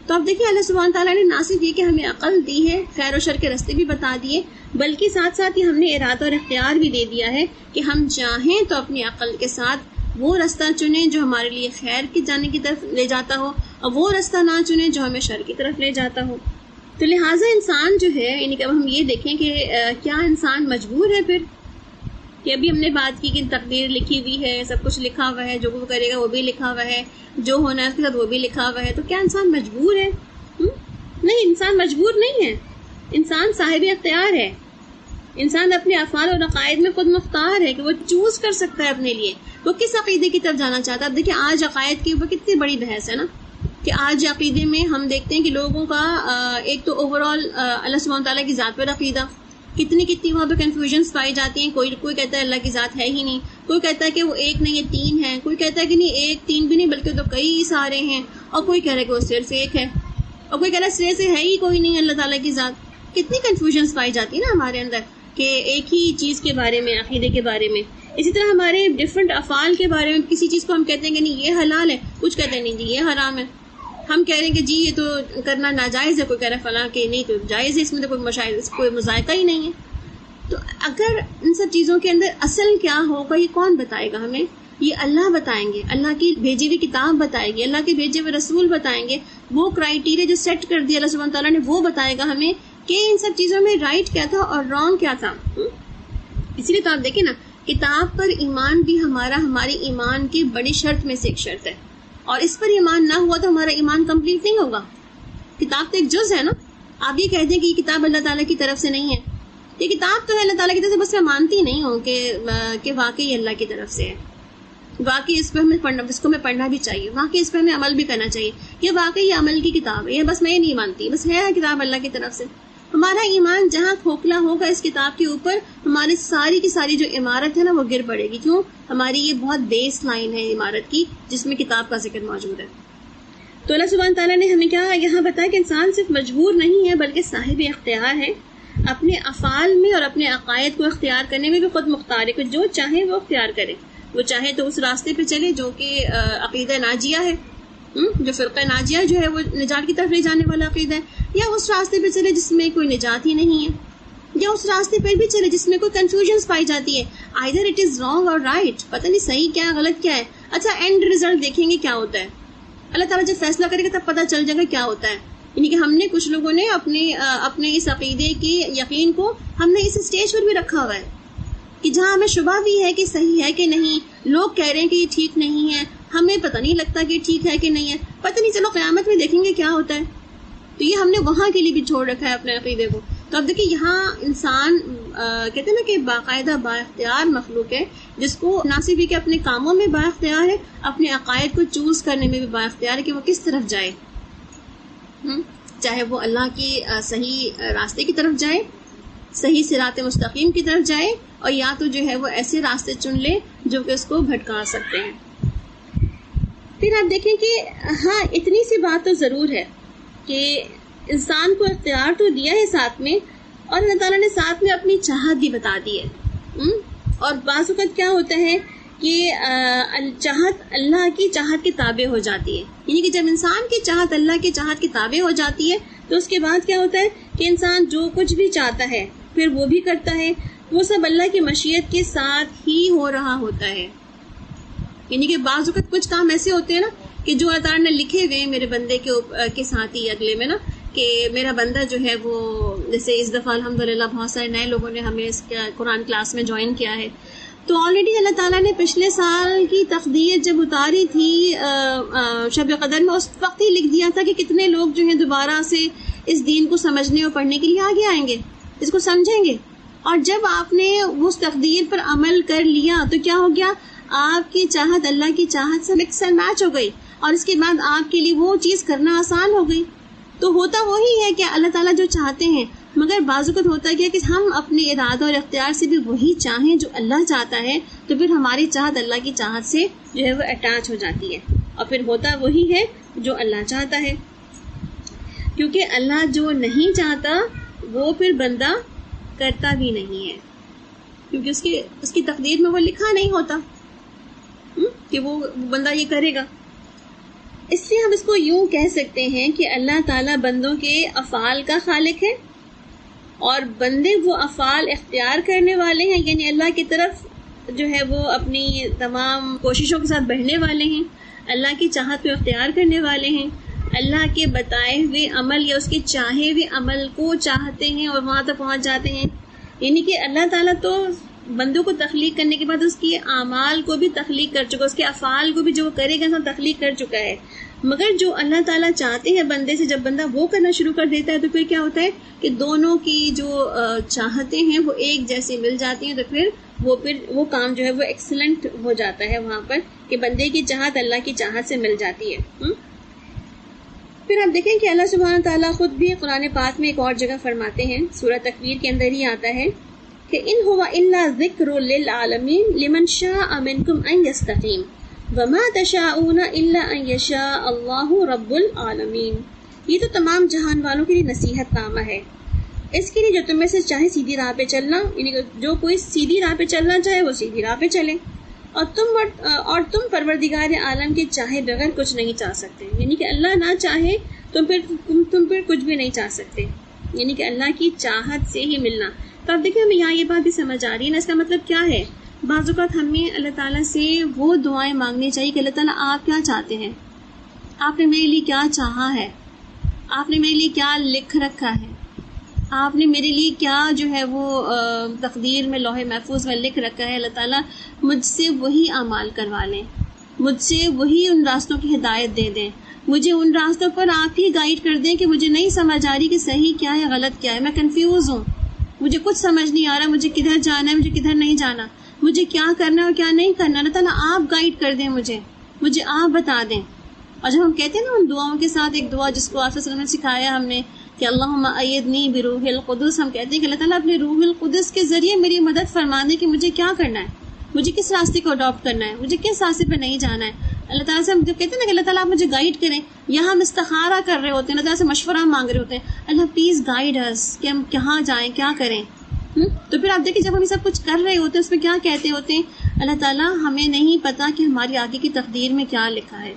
تو اب دیکھیں اللہ سبحانہ تعالیٰ نے نہ صرف یہ کہ ہمیں عقل دی ہے, خیر و شر کے راستے بھی بتا دیے, بلکہ ساتھ ساتھ ہی ہم نے ارادہ اور اختیار بھی دے دیا ہے کہ ہم چاہیں تو اپنی عقل کے ساتھ وہ راستہ چنیں جو ہمارے لیے خیر کی جانے کی طرف لے جاتا ہو, اور وہ راستہ نہ چنیں جو ہمیں شر کی طرف لے جاتا ہو. تو لہٰذا انسان جو ہے, یعنی کہ اب ہم یہ دیکھیں کہ کیا انسان مجبور ہے پھر, کہ ابھی ہم نے بات کی کہ تقدیر لکھی ہوئی ہے, سب کچھ لکھا ہوا ہے, جو وہ کرے گا وہ بھی لکھا ہوا ہے, جو ہونا ہے اس کے ساتھ وہ بھی لکھا ہوا ہے, تو کیا انسان مجبور ہے؟ نہیں, انسان مجبور نہیں ہے. انسان صاحب اختیار ہے، انسان اپنے افعال اور عقائد میں خود مختار ہے کہ وہ چوز کر سکتا ہے اپنے لیے وہ کس عقیدے کی طرف جانا چاہتا ہے. اب دیکھیں آج عقائد کے اوپر کتنی بڑی بحث ہے نا، کہ آج عقیدے میں ہم دیکھتے ہیں کہ لوگوں کا ایک تو اوور آل اللہ سبحانہ تعالیٰ کی ذات پر عقیدہ، کتنی وہاں پہ کنفیوژنس پائی جاتی ہیں. کوئی کہتا ہے اللہ کی ذات ہے ہی نہیں، کوئی کہتا ہے کہ وہ ایک نہیں ہے تین ہے، کوئی کہتا ہے کہ نہیں ایک تین بھی نہیں بلکہ تو کئی سارے ہیں، اور کوئی کہہ رہا ہے کہ وہ صرف ایک ہے، اور کوئی کہہ رہا ہے صرف سے ہے ہی کوئی نہیں اللہ تعالیٰ کی ذات. کتنی کنفیوژنس پائی جاتی ہے نا ہمارے اندر کہ ایک ہی چیز کے بارے میں، عقیدے کے بارے میں. اسی طرح ہمارے ڈفرینٹ افعال کے بارے میں، کسی چیز کو ہم کہتے ہیں کہ نہیں یہ حلال ہے، کچھ کہتے ہیں نہیں جی یہ حرام ہے. ہم کہہ رہے ہیں کہ جی یہ تو کرنا ناجائز ہے، کوئی کہہ رہا ہے فلاں کہ نہیں تو جائز ہے، اس میں تو کوئی مذائقہ ہی نہیں ہے. تو اگر ان سب چیزوں کے اندر اصل کیا ہوگا یہ کون بتائے گا ہمیں؟ یہ اللہ بتائیں گے، اللہ کی بھیجی ہوئی کتاب بتائے گی، اللہ کے بھیجے ہوئے رسول بتائیں گے. وہ کرائیٹیریا جو سیٹ کر دیا اللہ سبحانہ تعالیٰ نے وہ بتائے گا ہمیں کہ ان سب چیزوں میں رائٹ کیا تھا اور رانگ کیا تھا. اسی لیے تو آپ دیکھیں نا کتاب پر ایمان بھی ہمارے ایمان کی بڑی شرط میں سے ایک شرط ہے، اور اس پر ایمان نہ ہوا تو ہمارا ایمان کمپلیٹ نہیں ہوگا. کتاب تو ایک جز ہے نا. آپ یہ کہتے ہیں کہ یہ کتاب اللہ تعالیٰ کی طرف سے نہیں ہے، یہ کتاب تو ہے اللہ تعالیٰ کی طرف سے، بس میں مانتی نہیں ہوں کہ واقعی اللہ کی طرف سے ہے، واقعی اس پہ ہمیں پڑھنا، اس کو میں پڑھنا بھی چاہیے، واقعی اس پہ ہمیں عمل بھی کرنا چاہیے، یہ واقعی یہ عمل کی کتاب ہے، یہ بس میں یہ نہیں مانتی، بس ہے کتاب اللہ کی طرف سے. ہمارا ایمان جہاں کھوکھلا ہوگا اس کتاب کے اوپر، ہماری ساری کی ساری جو عمارت ہے نا وہ گر پڑے گی. کیوں؟ ہماری یہ بہت بیس لائن ہے عمارت کی جس میں کتاب کا ذکر موجود ہے. تو اللہ سبحانہ تعالیٰ نے ہمیں کیا یہاں بتایا کہ انسان صرف مجبور نہیں ہے بلکہ صاحب اختیار ہے، اپنے افعال میں اور اپنے عقائد کو اختیار کرنے میں بھی خود مختار ہے کہ جو چاہے وہ اختیار کرے. وہ چاہے تو اس راستے پہ چلے جو کہ عقیدہ ناجیہ ہے، جو فرقہ ناجیہ جو ہے وہ نجات کی طرف لے جانے والا عقیدہ ہے، یا اس راستے پہ چلے جس میں کوئی نجات ہی نہیں ہے، یا اس راستے پہ بھی چلے جس میں کوئی کنفیوژنس پائی جاتی ہے. آئدر اٹ از رانگ اور رائٹ، پتہ نہیں صحیح کیا غلط کیا ہے. اچھا اینڈ ریزلٹ دیکھیں گے کیا ہوتا ہے. اللہ تعالیٰ جب فیصلہ کرے گا تب پتہ چل جائے گا کیا ہوتا ہے. یعنی کہ ہم نے کچھ لوگوں نے اپنے اس عقیدے کی یقین کو ہم نے اس اسٹیج پر بھی رکھا ہوا ہے کہ جہاں ہمیں شبہ بھی ہے کہ صحیح ہے کہ نہیں. لوگ کہہ رہے ہیں کہ یہ ٹھیک نہیں ہے، ہمیں پتہ نہیں لگتا کہ ٹھیک ہے کہ نہیں ہے. پتہ نہیں، چلو قیامت میں دیکھیں گے کیا ہوتا ہے. تو یہ ہم نے وہاں کے لیے بھی چھوڑ رکھا ہے اپنے عقیدے کو. تو اب دیکھیں یہاں انسان کہتے ہیں نا کہ باقاعدہ با اختیار مخلوق ہے، جس کو نہ صرف یہ کہ اپنے کاموں میں با اختیار ہے، اپنے عقائد کو چوز کرنے میں بھی با اختیار ہے کہ وہ کس طرف جائے. چاہے وہ اللہ کی صحیح راستے کی طرف جائے، صحیح صراط مستقیم کی طرف جائے، اور یا تو جو ہے وہ ایسے راستے چن لے جو کہ اس کو بھٹکا سکتے ہیں. پھر آپ دیکھیں کہ ہاں اتنی سی بات تو ضرور ہے کہ انسان کو اختیار تو دیا ہے ساتھ میں، اور اللہ تعالیٰ نے ساتھ میں اپنی چاہت بھی بتا دی ہے. اور بعض اوقات کیا ہوتا ہے کہ چاہت اللہ کی چاہت کے تابع ہو جاتی ہے. یعنی کہ جب انسان کی چاہت اللہ کی چاہت کے تابع ہو جاتی ہے تو اس کے بعد کیا ہوتا ہے کہ انسان جو کچھ بھی چاہتا ہے پھر وہ بھی کرتا ہے، وہ سب اللہ کی مشیت کے ساتھ ہی ہو رہا ہوتا ہے. یعنی کہ بعض اوقات کچھ کام ایسے ہوتے ہیں نا کہ جو اللہ تعالیٰ نے لکھے ہوئے میرے بندے کے ساتھ ہی اگلے میں نا، کہ میرا بندہ جو ہے وہ جیسے اس دفعہ الحمدللہ بہت سارے نئے لوگوں نے ہمیں اس قرآن کلاس میں جوائن کیا ہے. تو آلریڈی اللہ تعالیٰ نے پچھلے سال کی تقدیر جب اتاری تھی شب قدر میں، اس وقت ہی لکھ دیا تھا کہ کتنے لوگ جو ہیں دوبارہ سے اس دین کو سمجھنے اور پڑھنے کے لیے آگے آئیں گے، اس کو سمجھیں گے. اور جب آپ نے اس تقدیر پر عمل کر لیا تو کیا ہو گیا، آپ کی چاہت اللہ کی چاہت سے مکس اینڈ میچ ہو گئی، اور اس کے بعد آپ کے لیے وہ چیز کرنا آسان ہو گئی. تو ہوتا وہی ہے کہ اللہ تعالیٰ جو چاہتے ہیں، مگر بعض اوقات ہوتا ہے کہ ہم اپنے ارادہ اور اختیار سے بھی وہی چاہیں جو اللہ چاہتا ہے، تو پھر ہماری چاہت اللہ کی چاہت سے جو ہے وہ اٹیچ ہو جاتی ہے، اور پھر ہوتا وہی ہے جو اللہ چاہتا ہے. کیونکہ اللہ جو نہیں چاہتا وہ پھر بندہ کرتا بھی نہیں ہے، کیونکہ اس کی تقدیر میں وہ لکھا نہیں ہوتا کہ وہ بندہ یہ کرے گا. اس لیے ہم اس کو یوں کہہ سکتے ہیں کہ اللہ تعالیٰ بندوں کے افعال کا خالق ہے، اور بندے وہ افعال اختیار کرنے والے ہیں، یعنی اللہ کی طرف جو ہے وہ اپنی تمام کوششوں کے ساتھ بڑھنے والے ہیں، اللہ کی چاہت کو اختیار کرنے والے ہیں، اللہ کے بتائے ہوئے عمل یا اس کے چاہے ہوئے عمل کو چاہتے ہیں اور وہاں تک پہنچ جاتے ہیں. یعنی کہ اللہ تعالیٰ تو بندوں کو تخلیق کرنے کے بعد اس کی اعمال کو بھی تخلیق کر چکا، اس کے افعال کو بھی جو وہ کرے گا تخلیق کر چکا ہے. مگر جو اللہ تعالیٰ چاہتے ہیں بندے سے، جب بندہ وہ کرنا شروع کر دیتا ہے تو پھر کیا ہوتا ہے کہ دونوں کی جو چاہتے ہیں وہ ایک جیسی مل جاتی ہیں، تو پھر وہ کام جو ہے وہ ایکسلنٹ ہو جاتا ہے وہاں پر کہ بندے کی چاہت اللہ کی چاہت سے مل جاتی ہے۔ پھر آپ دیکھیں کہ اللہ سبحانہ تعالیٰ خود بھی قرآن پاک میں ایک اور جگہ فرماتے ہیں، سورہ تکویر کے اندر ہی آتا ہے کہ ان هو الا ذکر للعالمین لمن شاء منکم ان یستقیم وما تشاءون الا ان یشاء اللہ رب العالمین۔ یہ تو تمام جہان والوں کے لیے نصیحت نامہ ہے، اس کے لیے جو تم میں سے چاہے سیدھی راہ پہ چلنا، یعنی جو کوئی سیدھی راہ پہ چلنا چاہے وہ سیدھی راہ پہ چلے، اور تم پروردگار عالم کے چاہے بغیر کچھ نہیں چاہ سکتے، یعنی کہ اللہ نہ چاہے تم پھر کچھ بھی نہیں چاہ سکتے، یعنی کہ اللہ کی چاہت سے ہی ملنا۔ تو اب دیکھیں ہمیں یہاں یہ بات بھی سمجھ آ رہی ہے نا، اس کا مطلب کیا ہے؟ بعض اوقات ہمیں اللہ تعالیٰ سے وہ دعائیں مانگنی چاہیے کہ اللہ تعالیٰ آپ کیا چاہتے ہیں، آپ نے میرے لیے کیا چاہا ہے، آپ نے میرے لیے کیا لکھ رکھا ہے، آپ نے میرے لیے کیا جو ہے وہ تقدیر میں لوح محفوظ میں لکھ رکھا ہے۔ اللہ تعالیٰ مجھ سے وہی اعمال کروا لیں، مجھ سے وہی ان راستوں کی ہدایت دے دیں، مجھے ان راستوں پر آپ ہی گائیڈ کر دیں کہ مجھے نہیں سمجھ آ رہی کہ صحیح کیا ہے غلط کیا ہے، میں کنفیوز ہوں، مجھے کچھ سمجھ نہیں آ رہا، مجھے کدھر جانا ہے، مجھے کدھر نہیں جانا، مجھے کیا کرنا ہے اور کیا نہیں کرنا۔ اللہ تعالیٰ آپ گائیڈ کر دیں، مجھے آپ بتا دیں۔ اور جب ہم کہتے ہیں نا ان دعاؤں کے ساتھ ایک دعا جس کو آپ صلی اللہ علیہ وسلم نے سکھایا ہم نے کہ اللہم ایدنی بروح القدس، ہم کہتے ہیں کہ اللہ تعالیٰ اپنے روح القدس کے ذریعے میری مدد فرما دے کہ مجھے کیا کرنا ہے، مجھے کس راستے کو اڈاپٹ کرنا ہے، مجھے کس راستے پہ نہیں جانا ہے۔ اللہ تعالیٰ سے ہم جو کہتے ہیں نا کہ اللہ تعالیٰ آپ مجھے گائیڈ کریں، یہاں ہم استخارہ کر رہے ہوتے ہیں، اللہ تعالیٰ سے مشورہ مانگ رہے ہوتے ہیں، اللہ پلیز گائیڈ اس کہ ہم کہاں جائیں، کیا کریں۔ تو پھر آپ دیکھیں جب ہم یہ سب کچھ کر رہے ہوتے ہیں اس میں کیا کہتے ہوتے ہیں، اللہ تعالیٰ ہمیں نہیں پتا کہ ہماری آگے کی تقدیر میں کیا لکھا ہے،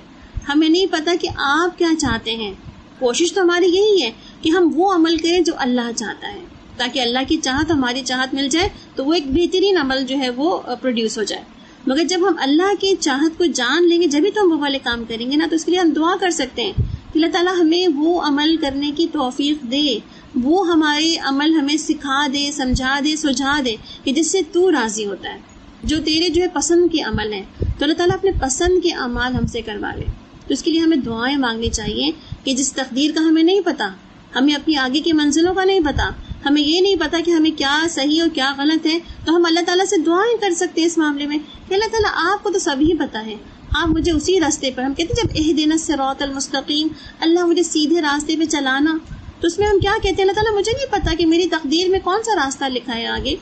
ہمیں نہیں پتا کہ آپ کیا چاہتے ہیں، کوشش تو ہماری یہی ہے کہ ہم وہ عمل کریں جو اللہ چاہتا ہے، تاکہ اللہ کی چاہت ہماری چاہت مل جائے تو وہ ایک بہترین عمل جو ہے وہ پروڈیوس ہو جائے۔ مگر جب ہم اللہ کی چاہت کو جان لیں گے جبھی تو ہم وہ والے کام کریں گے نا، تو اس کے لیے ہم دعا کر سکتے ہیں کہ اللہ تعالیٰ ہمیں وہ عمل کرنے کی توفیق دے، وہ ہمارے عمل ہمیں سکھا دے، سمجھا دے، سجھا دے کہ جس سے تو راضی ہوتا ہے، جو تیرے جو ہے پسند کے عمل ہیں، تو اللہ تعالیٰ اپنے پسند کے اعمال ہم سے کروا لے۔ تو اس کے لیے ہمیں دعائیں مانگنی چاہیے کہ جس تقدیر کا ہمیں نہیں پتا، ہمیں اپنی آگے کی منزلوں کا نہیں پتا، ہمیں یہ نہیں پتا کہ ہمیں کیا صحیح اور کیا غلط ہے، تو ہم اللہ تعالیٰ سے دعائیں کر سکتے ہیں اس معاملے میں کہ اللہ تعالیٰ آپ کو تو سب ہی پتا ہے، آپ مجھے اسی راستے پر، ہم کہتے ہیں جب اہدنا الصراط المستقیم، اللہ مجھے سیدھے راستے پہ چلانا، تو اس میں ہم کیا کہتے ہیں، اللہ تعالیٰ مجھے نہیں پتا کہ میری تقدیر میں کون سا راستہ لکھا ہے آگے،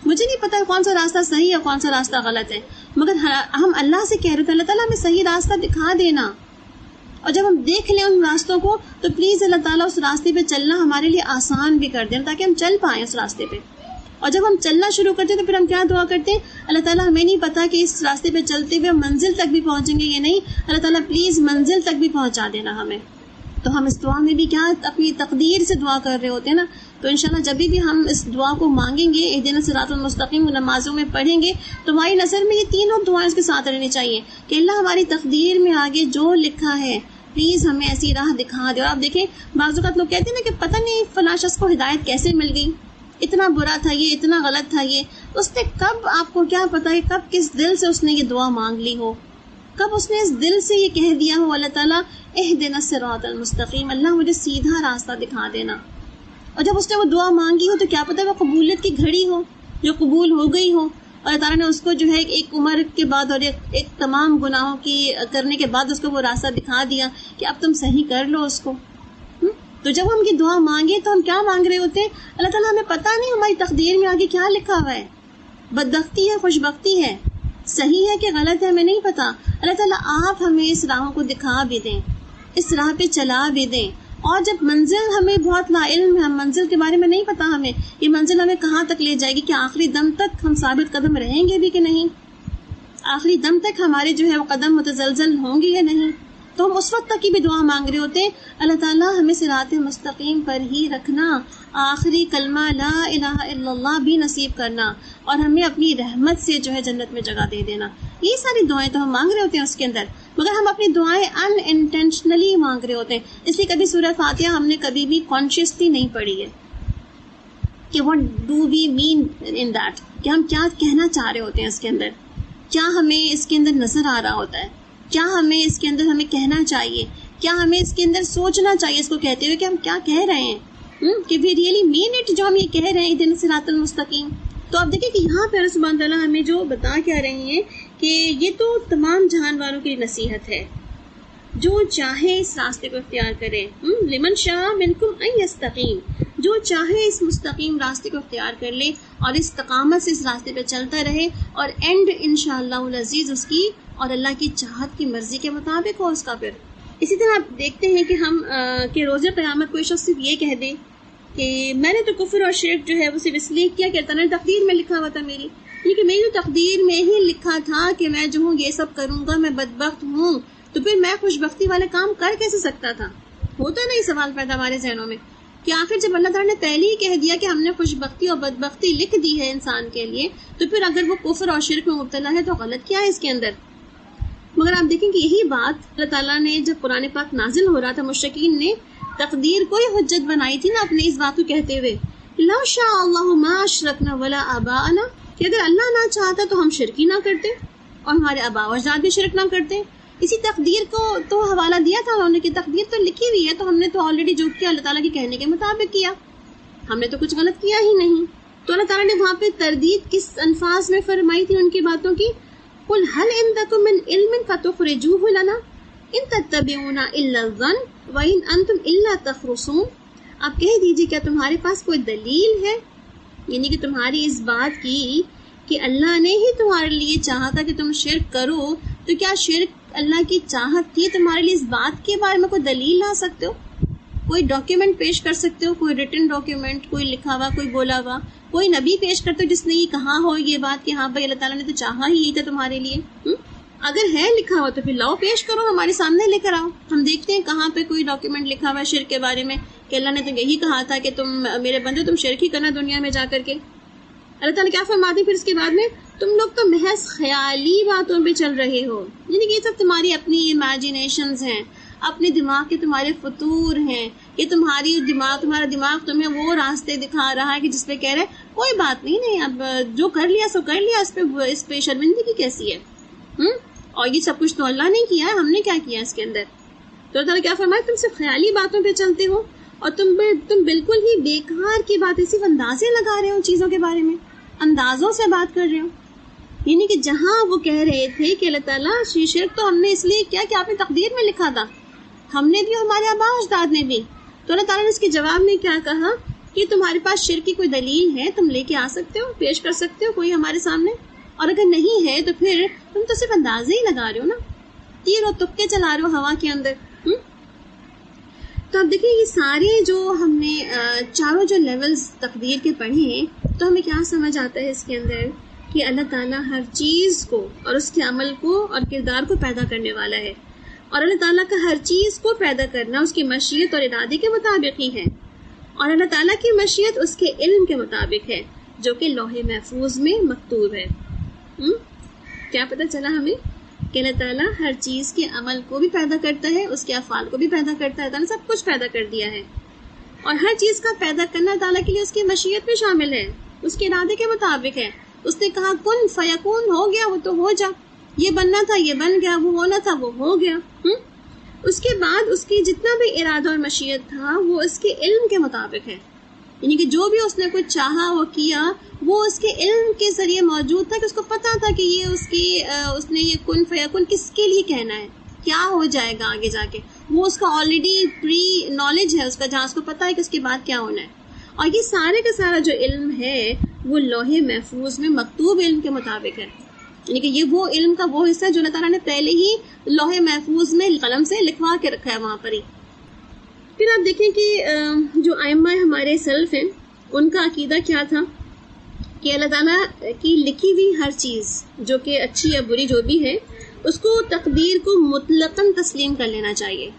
مجھے نہیں پتا کون سا راستہ صحیح ہے کون سا راستہ غلط ہے، مگر ہم اللہ سے کہہ رہے تھے اللہ تعالیٰ ہمیں صحیح راستہ دکھا دینا، اور جب ہم دیکھ لیں ان راستوں کو تو پلیز اللہ تعالیٰ اس راستے پہ چلنا ہمارے لیے آسان بھی کر دینا تاکہ ہم چل پائیں اس راستے پہ۔ اور جب ہم چلنا شروع کرتے ہیں تو پھر ہم کیا دعا کرتے ہیں، اللہ تعالیٰ ہمیں نہیں پتا کہ اس راستے پہ چلتے ہوئے ہم منزل تک بھی پہنچیں گے یا نہیں، اللہ تعالیٰ پلیز منزل تک بھی پہنچا دینا ہمیں۔ تو ہم اس دعا میں بھی کیا اپنی تقدیر سے دعا کر رہے ہوتے ہیں نا، تو انشاءاللہ جب بھی ہم اس دعا کو مانگیں گے، اہدنا الصراط المستقیم نمازوں میں پڑھیں گے، تو ہماری نظر میں یہ تینوں دعائیں اس کے ساتھ رہنی چاہیے کہ اللہ ہماری تقدیر میں آگے جو لکھا ہے پلیز ہمیں ایسی راہ دکھا دے۔ اور آپ دیکھیں بعض اوقات لوگ کہتے ہیں نا کہ پتہ نہیں فلاں شخص کو ہدایت کیسے مل گئی، اتنا برا تھا یہ، اتنا غلط تھا یہ، اس نے کب، آپ کو کیا پتا ہے کب کس دل سے اس نے یہ دعا مانگ لی ہو، کب اس نے اس دل سے یہ کہہ دیا ہو اللہ تعالیٰ اہدنا الصراط المستقیم، اللہ مجھے سیدھا راستہ دکھا دینا۔ اور جب اس نے وہ دعا مانگی ہو تو کیا پتہ وہ قبولیت کی گھڑی ہو جو قبول ہو گئی ہو، اور اللہ تعالیٰ نے اس کو جو ہے ایک عمر کے بعد اور ایک تمام گناہوں کی کرنے کے بعد اس کو وہ راستہ دکھا دیا کہ اب تم صحیح کر لو اس کو۔ تو جب ہم یہ دعا مانگے تو ہم کیا مانگ رہے ہوتے ہیں، اللہ تعالیٰ ہمیں پتہ نہیں ہماری تقدیر میں آگے کیا لکھا ہوا ہے، بدبختی ہے، خوشبختی ہے، صحیح ہے کہ غلط ہے ہمیں نہیں پتا، اللہ تعالیٰ آپ ہمیں اس راہوں کو دکھا بھی دیں، اس راہ پہ چلا بھی دیں۔ اور جب منزل ہمیں بہت لا علم ہے، ہم منزل کے بارے میں نہیں پتا، ہمیں یہ منزل ہمیں کہاں تک لے جائے گی، کہ آخری دم تک ہم ثابت قدم رہیں گے بھی کہ نہیں، آخری دم تک ہمارے جو ہے وہ قدم متزلزل ہوں گے یا نہیں، تو ہم اس وقت تک کی بھی دعا مانگ رہے ہوتے ہیں اللہ تعالیٰ ہمیں صراط مستقیم پر ہی رکھنا، آخری کلمہ لا الہ الا اللہ بھی نصیب کرنا، اور ہمیں اپنی رحمت سے جو ہے جنت میں جگہ دے دینا۔ یہ ساری دعائیں تو ہم مانگ رہے ہوتے ہیں اس کے اندر، مگر ہم اپنی دعائیں ان انٹینشنلی مانگ رہے ہوتے ہیں، اس لیے کبھی سورہ فاتحہ ہم نے کبھی بھی کانشیسلی نہیں پڑھی ہے کہ what do we mean in that، کہ ہم کیا کہنا چاہ رہے ہوتے ہیں اس کے اندر، کیا ہمیں اس کے اندر نظر آ رہا ہوتا ہے، کیا ہمیں اس کے اندر ہمیں کہنا چاہیے، کیا ہمیں اس کے اندر سوچنا چاہیے اس کو کہتے ہوئے کہ ہم کیا کہہ رہے ہیں، کہ وی ریئلی مین اٹ جو ہم یہ کہہ رہے ہیں اہدنا الصراط المستقیم. تو آپ دیکھیں کہ یہاں پہ اللہ سبحانہ تعالیٰ ہمیں جو بتا کیا رہے ہیں کہ یہ تو تمام جہان والوں کی نصیحت ہے، جو چاہے اس راستے کو اختیار کرے، لمن شاء منکم ان یستقیم، جو چاہے اس مستقیم راستے کو اختیار کر لے اور استقامت سے اس راستے پہ چلتا رہے، اور اینڈ انشاءاللہ العزیز اس کی اور اللہ کی چاہت کی مرضی کے مطابق ہو اس کا. پھر اسی طرح آپ دیکھتے ہیں کہ ہم کہ روز قیامت کوئی شخص صرف یہ کہہ دے کہ میں نے تو کفر اور شرک جو ہے وہ صرف اس لیے کیا کہ اللہ نے تقدیر میں لکھا ہوا تھا میری، یہ کہ میری تقدیر میں ہی لکھا تھا کہ میں جو ہوں یہ سب کروں گا، میں بدبخت ہوں، تو پھر میں خوش بختی والے کام کر کیسے سکتا تھا؟ ہوتا نہیں سوال پیدا ہمارے ذہنوں میں کہ آخر جب اللہ تعالیٰ نے پہلے ہی کہہ دیا کہ ہم نے خوش بختی اور بدبختی لکھ دی ہے انسان کے لیے، تو پھر اگر وہ کفر اور شرک میں مبتلا ہے تو غلط کیا ہے اس کے اندر؟ مگر آپ دیکھیں کہ یہی بات اللہ تعالیٰ نے جب قرآن پاک نازل ہو رہا تھا مشرکین نے تقدیر کو ہی حجت بنائی تھی نا اپنے اس بات کو کہتے ہوئے لو شاء اللہ ما اشرکنا ولا آباءنا، کہ اگر اللہ نہ چاہتا تو ہم شرک ہی نہ کرتے اور ہمارے آباء و اجداد بھی شرک نہ کرتے. اسی تقدیر کو تو حوالہ دیا تھا انہوں نے کہ تقدیر تو لکھی ہوئی ہے، تو ہم نے تو آلریڈی جو کیا اللہ تعالیٰ کے کہنے کے مطابق کیا، ہم نے تو کچھ غلط کیا ہی نہیں. تو اللہ تعالیٰ نے وہاں پہ تردید کس الفاظ میں فرمائی تھی ان کی باتوں کی، قل هل عندكم من علم فتخرجوه لنا ان تتبعون الا الظن وان انتم الا تخرصون. آپ کہہ دیجیے کیا تمہارے پاس کوئی دلیل ہے، یعنی کہ تمہاری اس بات کی کہ اللہ نے ہی تمہارے لیے چاہا تھا کہ تم شرک کرو، تو کیا شرک اللہ کی چاہت تھی تمہارے لیے؟ اس بات کے بارے میں کوئی دلیل لا سکتے ہو، کوئی ڈاکیومنٹ پیش کر سکتے ہو، کوئی ریٹن ڈاکیومنٹ، کوئی لکھا ہوا، کوئی بولا ہوا، کوئی نبی پیش کرتے ہو جس نے یہ کہا ہو یہ بات کہ ہاں بھائی اللہ تعالیٰ نے تو چاہا ہی یہی تھا تمہارے لیے؟ اگر ہے لکھا ہوا تو پھر لاؤ پیش کرو، ہمارے سامنے لے کر آؤ. ہم دیکھتے ہیں کہاں پہ کوئی ڈاکیومنٹ لکھا ہوا ہے شرک کے بارے میں کہ اللہ نے تو یہی کہا تھا کہ تم میرے بندے تم شرک ہی کرنا دنیا میں جا کر کے. اللہ تعالیٰ کیا فرماتے ہیں پھر اس کے بعد میں، تم لوگ تو محض خیالی باتوں پہ چل رہے ہو، یعنی کہ یہ سب تمہاری اپنی امیجنیشنز ہیں، اپنے دماغ کے تمہارے فطور ہیں، یہ تمہارا دماغ تمہیں وہ راستے دکھا رہا ہے کہ جس پہ کہہ رہے کوئی بات نہیں، اب جو کر لیا سو کر لیا، اس پہ شرمندگی کیسی ہے؟ اور یہ سب کچھ تو اللہ نے کیا ہے، ہم نے کیا کیا اس کے اندر؟ تو اللہ تعالیٰ کیا فرمایا، تم صرف خیالی باتوں پہ چلتے ہو اور تم بالکل ہی بیکار کی باتیں، صرف اندازے لگا رہے ہو چیزوں کے بارے میں، اندازوں سے بات کر رہے ہو. یعنی کہ جہاں وہ کہہ رہے تھے کہ اللہ تعالیٰ شرک تو ہم نے اس لیے کیا کہ آپ نے تقدیر میں لکھا تھا، ہم نے بھی ہمارے آباء و اجداد نے بھی، تو اللہ تعالیٰ نے اس کے جواب میں کیا کہا کہ تمہارے پاس شرک کی کوئی دلیل ہے، تم لے کے آ سکتے ہو، پیش کر سکتے ہو کوئی ہمارے سامنے، اور اگر نہیں ہے تو پھر تم تو صرف اندازے ہی لگا رہے ہو نا، تیر و تکے چلا رہے ہو ہوا کے اندر. تو اب دیکھیں یہ سارے جو ہم نے چاروں جو لیولز تقدیر کے پڑھے ہیں، تو ہمیں کیا سمجھ آتا ہے اس کے اندر کہ اللہ تعالیٰ ہر چیز کو اور اس کے عمل کو اور کردار کو پیدا کرنے والا ہے، اور اللہ تعالیٰ کا ہر چیز کو پیدا کرنا اس کی مشیت اور ارادے کے مطابق ہی ہے، اور اللہ تعالیٰ کی مشیت اس کے علم کے مطابق ہے جو کہ لوح محفوظ میں مکتوب ہے. کیا پتہ چلا ہمیں کہ اللہ تعالیٰ ہر چیز کے عمل کو بھی پیدا کرتا ہے، اس کے افعال کو بھی پیدا کرتا ہے، تعالیٰ سب کچھ پیدا کر دیا ہے، اور ہر چیز کا پیدا کرنا تعالیٰ کے لیے اس کی مشیت میں شامل ہے، اس کے ارادے کے مطابق ہے. اس نے کہا کن فیکون، ہو گیا وہ تو ہو جا، یہ بننا تھا یہ بن گیا، وہ ہونا تھا وہ ہو گیا. اس کے بعد اس کی جتنا بھی ارادہ اور مشیت تھا وہ اس کے علم کے مطابق ہے، یعنی کہ جو بھی اس نے کچھ چاہا وہ کیا، وہ اس کے علم کے ذریعے موجود تھا کہ اس کو پتا تھا کہ یہ اس نے یہ کن فیکون کس کے لیے کہنا ہے، کیا ہو جائے گا آگے جا کے، وہ اس کا آلریڈی پری نالج ہے اس کا، جہاں اس کو پتا ہے کہ اس کے بعد کیا ہونا ہے. اور یہ سارے کا سارا جو علم ہے وہ لوح محفوظ میں مکتوب علم کے مطابق ہے، یعنی کہ یہ وہ علم کا وہ حصہ جو اللہ تعالیٰ نے پہلے ہی لوح محفوظ میں قلم سے لکھوا کے رکھا ہے وہاں پر ہی. پھر آپ دیکھیں کہ جو ائمہ ہمارے سلف ہیں ان کا عقیدہ کیا تھا کہ اللہ تعالیٰ کی لکھی ہوئی ہر چیز جو کہ اچھی یا بری جو بھی ہے اس کو تقدیر کو مطلقاً تسلیم کر لینا چاہیے،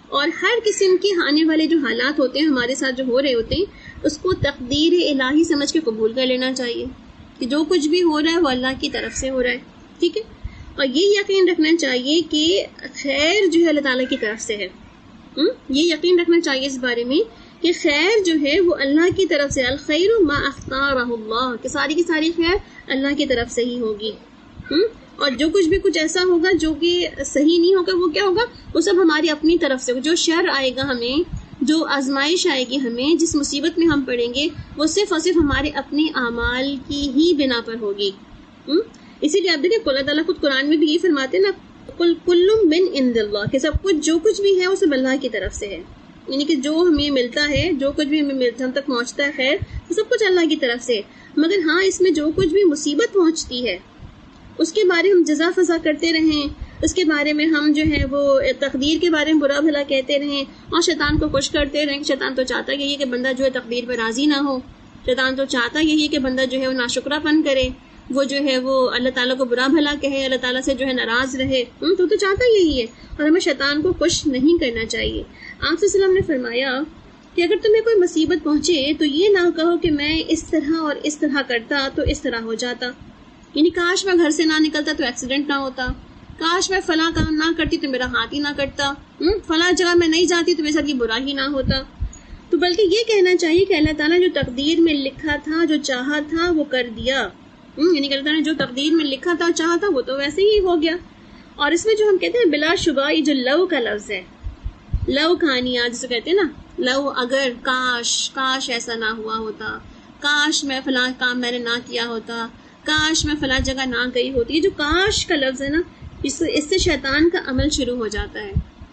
اور ہر قسم کے آنے والے جو حالات ہوتے ہیں ہمارے ساتھ جو ہو رہے ہوتے ہیں اس کو تقدیر الہی سمجھ کے قبول کر لینا چاہیے کہ جو کچھ بھی ہو رہا ہے وہ اللہ کی طرف سے ہو رہا ہے. ٹھیک ہے، اور یہ یقین رکھنا چاہیے کہ خیر جو ہے اللہ تعالیٰ کی طرف سے ہے. یہ یقین رکھنا چاہیے اس بارے میں کہ خیر جو ہے وہ اللہ کی طرف سے، الخیر ما اختارہ اللہ، کہ ساری کی ساری خیر اللہ کی طرف سے ہی ہوگی. اور جو کچھ بھی کچھ ایسا ہوگا جو کہ صحیح نہیں ہوگا وہ کیا ہوگا، وہ سب ہماری اپنی طرف سے. جو شر آئے گا ہمیں، جو آزمائش آئے گی ہمیں، جس مصیبت میں ہم پڑیں گے، وہ صرف اور صرف ہمارے اپنے اعمال کی ہی بنا پر ہوگی. اسی لیے آپ دیکھیں اللہ تعالیٰ خود قرآن میں بھی یہ فرماتے ہیں نا، کل من عند اللہ، کہ سب کچھ جو کچھ بھی ہے وہ سب اللہ کی طرف سے ہے. یعنی کہ جو ہمیں ملتا ہے، جو کچھ بھی ہم تک پہنچتا ہے خیر، وہ سب کچھ اللہ کی طرف سے. مگر ہاں اس میں جو کچھ بھی مصیبت پہنچتی ہے اس کے بارے ہم جزا فضا کرتے رہیں، اس کے بارے میں ہم جو ہے وہ تقدیر کے بارے میں برا بھلا کہتے رہیں اور شیطان کو خوش کرتے رہیں. شیطان تو چاہتا یہی ہے کہ بندہ جو ہے تقدیر پہ راضی نہ ہو. شیطان تو چاہتا یہی ہے کہ بندہ جو ہے وہ ناشکرہ پن کرے، وہ جو ہے وہ اللہ تعالیٰ کو برا بھلا کہے، اللہ تعالیٰ سے جو ہے ناراض رہے. تو چاہتا یہی ہے، اور ہمیں شیطان کو خوش نہیں کرنا چاہیے. آپ صلی اللہ علیہ وسلم نے فرمایا کہ اگر تمہیں کوئی مصیبت پہنچے تو یہ نہ کہو کہ میں اس طرح اور اس طرح کرتا تو اس طرح ہو جاتا. یعنی کاش میں گھر سے نہ نکلتا تو ایکسیڈنٹ نہ ہوتا، کاش میں فلاں کام نہ کرتی تو میرا ہاتھ ہی نہ کٹتا، فلاں جگہ میں نہیں جاتی تو میرے ساتھ یہ برا ہی نہ ہوتا. تو بلکہ یہ کہنا چاہیے کہ اللہ تعالیٰ جو تقدیر میں لکھا تھا، جو چاہا تھا وہ کر دیا. یعنی کہ اللہ تعالیٰ نے جو تقدیر میں لکھا تھا اور چاہا تھا وہ تو ویسے ہی ہو گیا. اور اس میں جو ہم کہتے ہیں بلا شبہ یہ جو لو کا لفظ ہے، لو کہانیاں جسے کہتے ہیں نا، لو اگر، کاش ایسا نہ ہوا ہوتا، کاش میں فلاں کام میں نے نہ کیا ہوتا، کاش میں فلاں جگہ نہ گئی ہوتی. یہ جو کاش کا لفظ ہے نا، اس سے شیطان کا عمل شروع ہو جاتا ہے.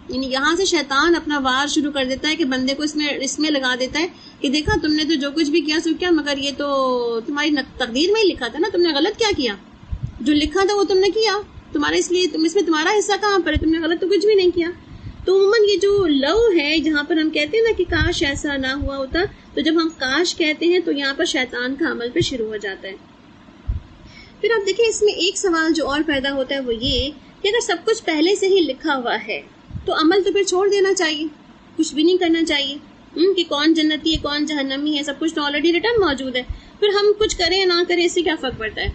یعنی یہاں سے شیطان اپنا وار شروع کر دیتا ہے کہ بندے کو اس میں لگا دیتا ہے کہ دیکھا تم نے تو جو کچھ بھی کیا سو کیا، مگر یہ تو تمہاری تقدیر میں ہی لکھا تھا نا، تم نے غلط کیا، جو لکھا تھا وہ تم نے کیا، تمہارے اس لیے اس میں تمہارا حصہ کہاں پر ہے، تم نے غلط تو کچھ بھی نہیں کیا. تو عموماً یہ جو لو ہے جہاں پر ہم کہتے ہیں نا کہ کاش ایسا نہ ہوا ہوتا، تو جب ہم کاش کہتے ہیں تو یہاں پر شیطان کا عمل پہ شروع ہو جاتا ہے. پھر آپ دیکھیں اس میں ایک سوال جو اور پیدا ہوتا ہے وہ یہ کہ اگر سب کچھ پہلے سے ہی لکھا ہوا ہے تو عمل تو پھر چھوڑ دینا چاہیے، کچھ بھی نہیں کرنا چاہیے کہ کون جنتی ہے کون جہنمی ہے، سب کچھ تو آلریڈی ریٹرن موجود ہے. پھر ہم کچھ کریں یا نہ کریں اس سے کیا فرق پڑتا ہے.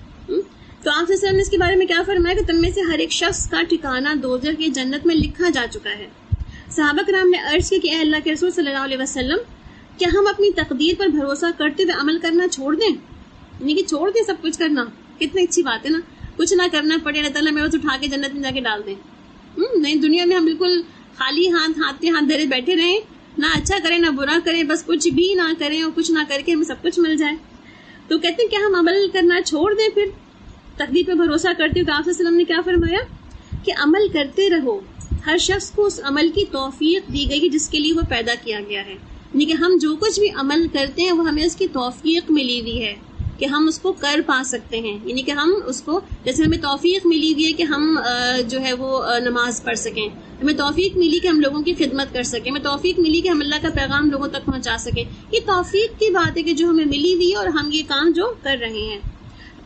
تو آپ وسلم نے اس کے بارے میں کیا فرمایا کہ تم میں سے ہر ایک شخص کا ٹھکانہ دوزخ کی جنت میں لکھا جا چکا ہے. صحابہ کرام نے عرض کیا کہ اے اللہ کے رسول صلی اللہ علیہ وسلم، کیا ہم اپنی تقدیر پر بھروسہ کرتے ہوئے عمل کرنا چھوڑ دیں؟ یعنی کہ چھوڑ دیں سب کچھ کرنا. کتنی اچھی بات ہے نا، کچھ نہ کرنا پڑے، اللہ تعالیٰ میرے کو اٹھا کے جنت میں جا کے ڈال دیں. نہیں، دنیا میں ہم بالکل خالی ہاتھ دھرے بیٹھے رہیں، نہ اچھا کریں نہ برا کریں، بس کچھ بھی نہ کریں اور کچھ نہ کر کے ہمیں سب کچھ مل جائے. تو کہتے ہیں کیا ہم عمل کرنا چھوڑ دیں پھر تقدیر پہ بھروسہ کرتے ہوئے؟ تو آپ صلی اللہ علیہ وسلم نے کیا فرمایا کہ عمل کرتے رہو، ہر شخص کو اس عمل کی توفیق دی گئی جس کے لیے وہ پیدا کیا گیا ہے. یعنی کہ ہم جو کچھ بھی عمل کرتے ہیں وہ ہمیں اس کی توفیق ملی ہوئی ہے کہ ہم اس کو کر پا سکتے ہیں. یعنی کہ ہم اس کو، جیسے ہمیں توفیق ملی ہوئی ہے کہ ہم جو ہے وہ نماز پڑھ سکیں، ہمیں توفیق ملی کہ ہم لوگوں کی خدمت کر سکیں، ہمیں توفیق ملی کہ ہم اللہ کا پیغام لوگوں تک پہنچا سکیں. یہ توفیق کی بات ہے کہ جو ہمیں ملی ہوئی ہے اور ہم یہ کام جو کر رہے ہیں.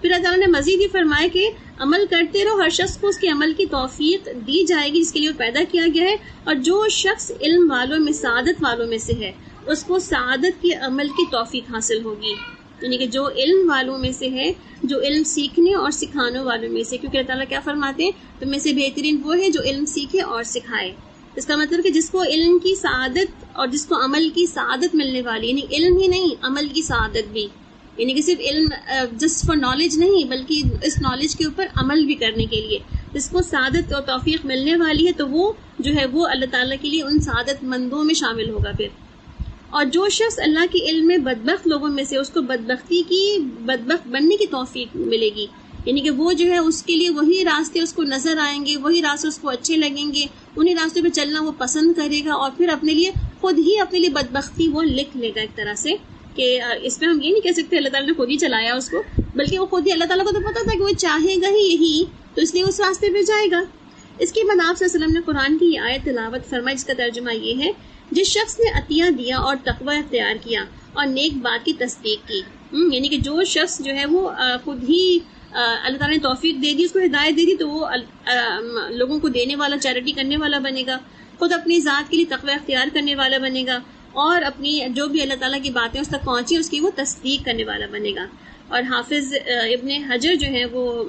پھر اللہ تعالیٰ نے مزید یہ فرمایا کہ عمل کرتے رہو، ہر شخص کو اس کے عمل کی توفیق دی جائے گی جس کے لیے وہ پیدا کیا گیا ہے. اور جو شخص علم والوں میں، سعادت والوں میں سے ہے، اس کو سعادت کے عمل کی توفیق حاصل ہوگی. یعنی کہ جو علم والوں میں سے ہے، جو علم سیکھنے اور سکھانے والوں میں سے، کیونکہ اللہ تعالیٰ کیا فرماتے ہیں، تم میں سے بہترین وہ ہے جو علم سیکھے اور سکھائے. اس کا مطلب کہ جس کو علم کی سعادت اور جس کو عمل کی سعادت ملنے والی، یعنی علم ہی نہیں عمل کی سعادت بھی، یعنی کہ صرف علم جسٹ فار نالج نہیں بلکہ اس نالج کے اوپر عمل بھی کرنے کے لیے جس کو سعادت اور توفیق ملنے والی ہے، تو وہ جو ہے وہ اللہ تعالیٰ کے لیے ان سعادت مندوں میں شامل ہوگا پھر. اور جو شخص اللہ کے علم میں بدبخت لوگوں میں سے، اس کو بدبخت بننے کی توفیق ملے گی. یعنی کہ وہ جو ہے اس کے لیے وہی راستے اس کو نظر آئیں گے، وہی راستے اس کو اچھے لگیں گے، انہی راستوں پہ چلنا وہ پسند کرے گا، اور پھر اپنے لیے خود ہی اپنے لیے بدبختی وہ لکھ لے گا ایک طرح سے. کہ اس میں ہم یہ نہیں کہہ سکتے اللہ تعالیٰ نے خود ہی چلایا اس کو، بلکہ وہ خود ہی، اللہ تعالیٰ کو تو پتا تھا کہ وہ چاہے گا ہی یہی، تو اس لیے اس راستے پہ جائے گا. اس کے بعد آپ صلی اللہ علیہ وسلم نے قرآن کی یہ آیت تلاوت فرمائی جس کا ترجمہ یہ ہے، جس شخص نے عطیہ دیا اور تقوی اختیار کیا اور نیک بات کی تصدیق کی. یعنی کہ جو شخص جو ہے وہ خود ہی اللہ تعالیٰ نے توفیق دے دی، اس کو ہدایت دے دی، تو وہ لوگوں کو دینے والا، چیریٹی کرنے والا بنے گا، خود اپنی ذات کے لیے تقوی اختیار کرنے والا بنے گا، اور اپنی جو بھی اللہ تعالیٰ کی باتیں اس تک پہنچی اس کی وہ تصدیق کرنے والا بنے گا. اور حافظ ابن حجر جو ہے وہ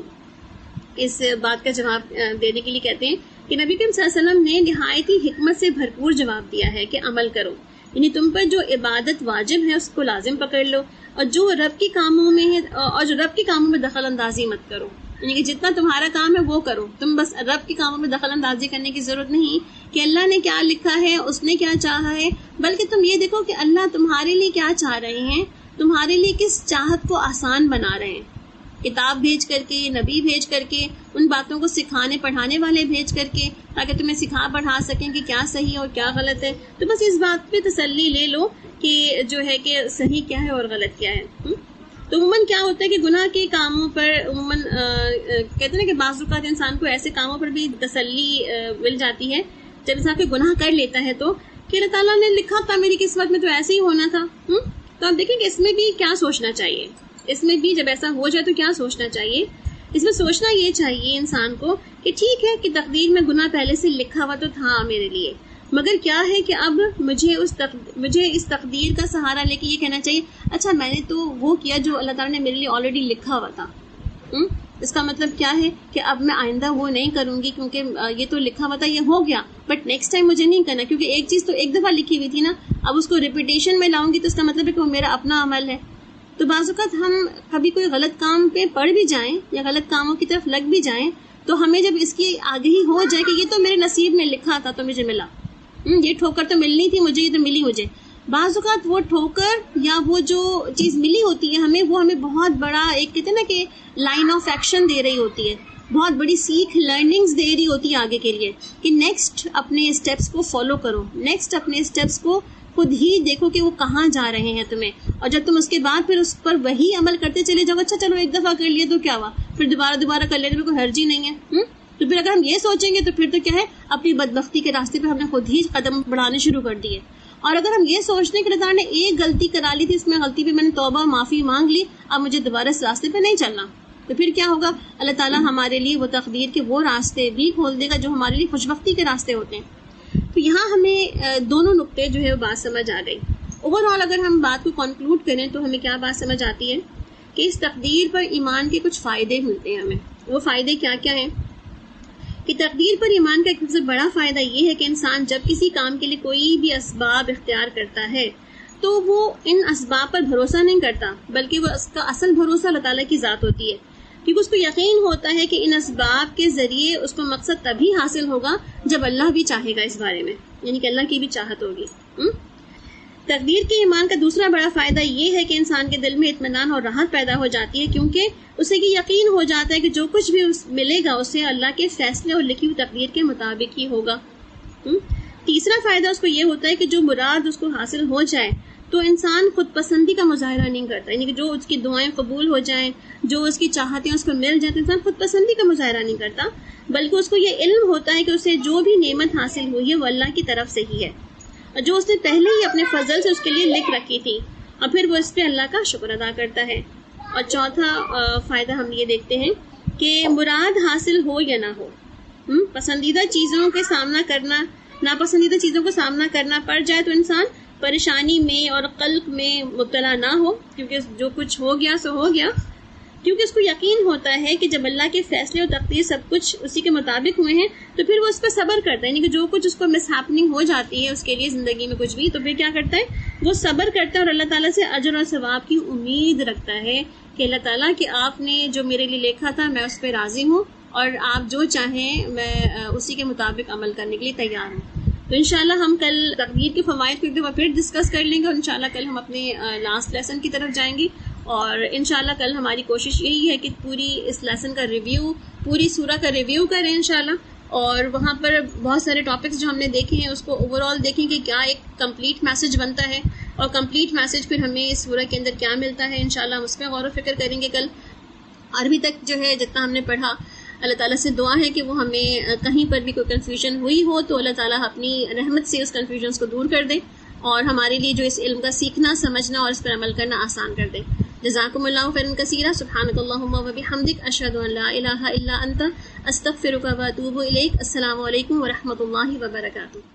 اس بات کا جواب دینے کے لیے کہتے ہیں کہ نبی کریم صلی اللہ علیہ وسلم نے نہایت ہی حکمت سے بھرپور جواب دیا ہے کہ عمل کرو، یعنی تم پر جو عبادت واجب ہے اس کو لازم پکڑ لو، اور جو رب کے کاموں میں ہے، اور جو رب کے کاموں میں دخل اندازی مت کرو. یعنی کہ جتنا تمہارا کام ہے وہ کرو، تم بس رب کے کاموں میں دخل اندازی کرنے کی ضرورت نہیں کہ اللہ نے کیا لکھا ہے، اس نے کیا چاہا ہے، بلکہ تم یہ دیکھو کہ اللہ تمہارے لیے کیا چاہ رہے ہیں، تمہارے لیے کس چاہت کو آسان بنا رہے ہیں، کتاب بھیج کر کے، نبی بھیج کر کے، ان باتوں کو سکھانے پڑھانے والے بھیج کر کے، تاکہ تمہیں سکھا پڑھا سکیں کہ کیا صحیح اور کیا غلط ہے. تو بس اس بات پہ تسلی لے لو کہ جو ہے کہ صحیح کیا ہے اور غلط کیا ہے. تو عموماً کیا ہوتا ہے کہ گناہ کے کاموں پر عموماً کہتے ہیں کہ بعض اوقات انسان کو ایسے کاموں پر بھی تسلی مل جاتی ہے جب انسان کوئی گناہ کر لیتا ہے تو کہ اللہ تعالیٰ نے لکھا تھا میری قسمت میں تو ایسے ہی ہونا تھا. تو آپ دیکھیں کہ اس میں بھی کیا سوچنا چاہیے، اس میں بھی جب ایسا ہو جائے تو کیا سوچنا چاہیے. اس میں سوچنا یہ چاہیے انسان کو کہ ٹھیک ہے کہ تقدیر میں گناہ پہلے سے لکھا ہوا تو تھا میرے لیے، مگر کیا ہے کہ اب مجھے اس تقدیر کا سہارا لے کے یہ کہنا چاہیے اچھا میں نے تو وہ کیا جو اللہ تعالیٰ نے میرے لیے آلریڈی لکھا ہوا تھا. اس کا مطلب کیا ہے کہ اب میں آئندہ وہ نہیں کروں گی کیونکہ یہ تو لکھا ہوا تھا، یہ ہو گیا، بٹ نیکسٹ ٹائم مجھے نہیں کرنا کیونکہ ایک چیز تو ایک دفعہ لکھی ہوئی تھی نا، اب اس کو ریپیٹیشن میں لاؤں گی تو اس کا مطلب ہے کہ وہ میرا اپنا عمل ہے. تو بعض اوقات ہم کبھی کوئی غلط کام پہ پڑ بھی جائیں یا غلط کاموں کی طرف لگ بھی جائیں تو ہمیں جب اس کی آگہی ہو جائے کہ یہ تو میرے نصیب میں لکھا تھا تو مجھے ملا، یہ ٹھوکر تو ملنی تھی مجھے، یہ تو ملی مجھے. بعض اوقات وہ ٹھوکر یا وہ جو چیز ملی ہوتی ہے ہمیں، وہ ہمیں بہت بڑا ایک کہتے ہیں نا کہ لائن آف ایکشن دے رہی ہوتی ہے، بہت بڑی سیکھ لرننگز دے رہی ہوتی ہے آگے کے لیے کہ نیکسٹ اپنے اسٹیپس کو فالو کرو، نیکسٹ اپنے اسٹیپس کو خود ہی دیکھو کہ وہ کہاں جا رہے ہیں تمہیں. اور جب تم اس کے بعد پھر اس پر وہی عمل کرتے چلے جاؤ، اچھا چلو ایک دفعہ کر لیے تو کیا ہوا، پھر دوبارہ کر لینے میں کوئی حرج ہی نہیں ہے. تو پھر اگر ہم یہ سوچیں گے تو پھر تو کیا ہے، اپنی بدبختی کے راستے پہ ہم نے خود ہی قدم بڑھانے شروع کر دیے. اور اگر ہم یہ سوچتے ہیں کہ اللہ تعالیٰ نے ایک غلطی کرا لی تھی، اس میں غلطی پہ میں نے توبہ معافی مانگ لی، اب مجھے دوبارہ اس راستے پہ نہیں چلنا، تو پھر کیا ہوگا، اللہ تعالیٰ ہمارے لیے وہ تقدیر کے وہ راستے بھی کھول دے گا جو ہمارے لیے خوشبختی کے راستے ہوتے ہیں. تو یہاں ہمیں دونوں نقطے جو ہے بات سمجھ آ گئی. اوور آل اگر ہم بات کو کنکلوڈ کریں تو ہمیں کیا بات سمجھ آتی ہے کہ اس تقدیر پر ایمان کے کچھ فائدے ملتے ہیں ہمیں. وہ فائدے کیا کیا ہیں کہ تقدیر پر ایمان کا ایک سب سے بڑا فائدہ یہ ہے کہ انسان جب کسی کام کے لیے کوئی بھی اسباب اختیار کرتا ہے تو وہ ان اسباب پر بھروسہ نہیں کرتا، بلکہ وہ اس کا اصل بھروسہ اللہ تعالیٰ کی ذات ہوتی ہے، کیونکہ اس کو یقین ہوتا ہے کہ ان اسباب کے ذریعے اس کو مقصد تبھی حاصل ہوگا جب اللہ بھی چاہے گا اس بارے میں، یعنی کہ اللہ کی بھی چاہت ہوگی. تقدیر کے ایمان کا دوسرا بڑا فائدہ یہ ہے کہ انسان کے دل میں اطمینان اور راحت پیدا ہو جاتی ہے، کیونکہ اسے یہ یقین ہو جاتا ہے کہ جو کچھ بھی ملے گا اسے اللہ کے فیصلے اور لکھی ہوئی تقدیر کے مطابق ہی ہوگا. تیسرا فائدہ اس کو یہ ہوتا ہے کہ جو مراد اس کو حاصل ہو جائے تو انسان خود پسندی کا مظاہرہ نہیں کرتا، یعنی کہ جو اس کی دعائیں قبول ہو جائیں، جو اس کی چاہتیں اس کو مل جائیں، تو انسان خود پسندی کا مظاہرہ نہیں کرتا، بلکہ اس کو یہ علم ہوتا ہے کہ اسے جو بھی نعمت حاصل ہوئی ہے وہ اللہ کی طرف سے ہی ہے، اور جو اس نے پہلے ہی اپنے فضل سے اس کے لیے لکھ رکھی تھی، اور پھر وہ اس پہ اللہ کا شکر ادا کرتا ہے. اور چوتھا فائدہ ہم یہ دیکھتے ہیں کہ مراد حاصل ہو یا نہ ہو، پسندیدہ چیزوں کے سامنا کرنا، ناپسندیدہ چیزوں کو سامنا کرنا پڑ جائے تو انسان پریشانی میں اور قلق میں مبتلا نہ ہو، کیونکہ جو کچھ ہو گیا سو ہو گیا، کیونکہ اس کو یقین ہوتا ہے کہ جب اللہ کے فیصلے اور تقدیر سب کچھ اسی کے مطابق ہوئے ہیں تو پھر وہ اس پہ صبر کرتا ہے، یعنی کہ جو کچھ اس کو مس ہیپننگ ہو جاتی ہے اس کے لیے زندگی میں کچھ بھی، تو پھر کیا کرتا ہے، وہ صبر کرتا ہے اور اللہ تعالیٰ سے اجر اور ثواب کی امید رکھتا ہے کہ اللہ تعالیٰ کہ آپ نے جو میرے لیے لکھا تھا میں اس پہ راضی ہوں، اور آپ جو چاہیں میں اسی کے مطابق عمل کرنے کے لیے تیار ہوں. تو انشاءاللہ ہم کل تقدیر کے فوائد کو ایک دفعہ پھر ڈسکس کر لیں گے، اور انشاءاللہ کل ہم اپنے لاسٹ لیسن کی طرف جائیں گے، اور انشاءاللہ کل ہماری کوشش یہی ہے کہ پوری اس لیسن کا ریویو، پوری سورہ کا ریویو کریں انشاءاللہ، اور وہاں پر بہت سارے ٹاپکس جو ہم نے دیکھے ہیں اس کو اوور آل دیکھیں کہ کیا ایک کمپلیٹ میسج بنتا ہے، اور کمپلیٹ میسج پھر ہمیں اس سورہ کے اندر کیا ملتا ہے. انشاءاللہ ہم اس پہ غور و فکر کریں گے کل. عربی تک جو ہے جتنا ہم نے پڑھا، اللہ تعالیٰ سے دعا ہے کہ وہ ہمیں کہیں پر بھی کوئی کنفیوژن ہوئی ہو تو اللہ تعالیٰ اپنی رحمت سے اس کنفیوژنس کو دور کر دے، اور ہمارے لیے جو اس علم کا سیکھنا، سمجھنا اور اس پر عمل کرنا آسان کر دے. جزاکم اللہ خیرا کثیرا. سبحانک اللہم و بحمدک، اشہد ان لا الہ الا انت، استغفرک و اتوب الیک. السلام علیکم و رحمۃ اللہ وبرکاتہ.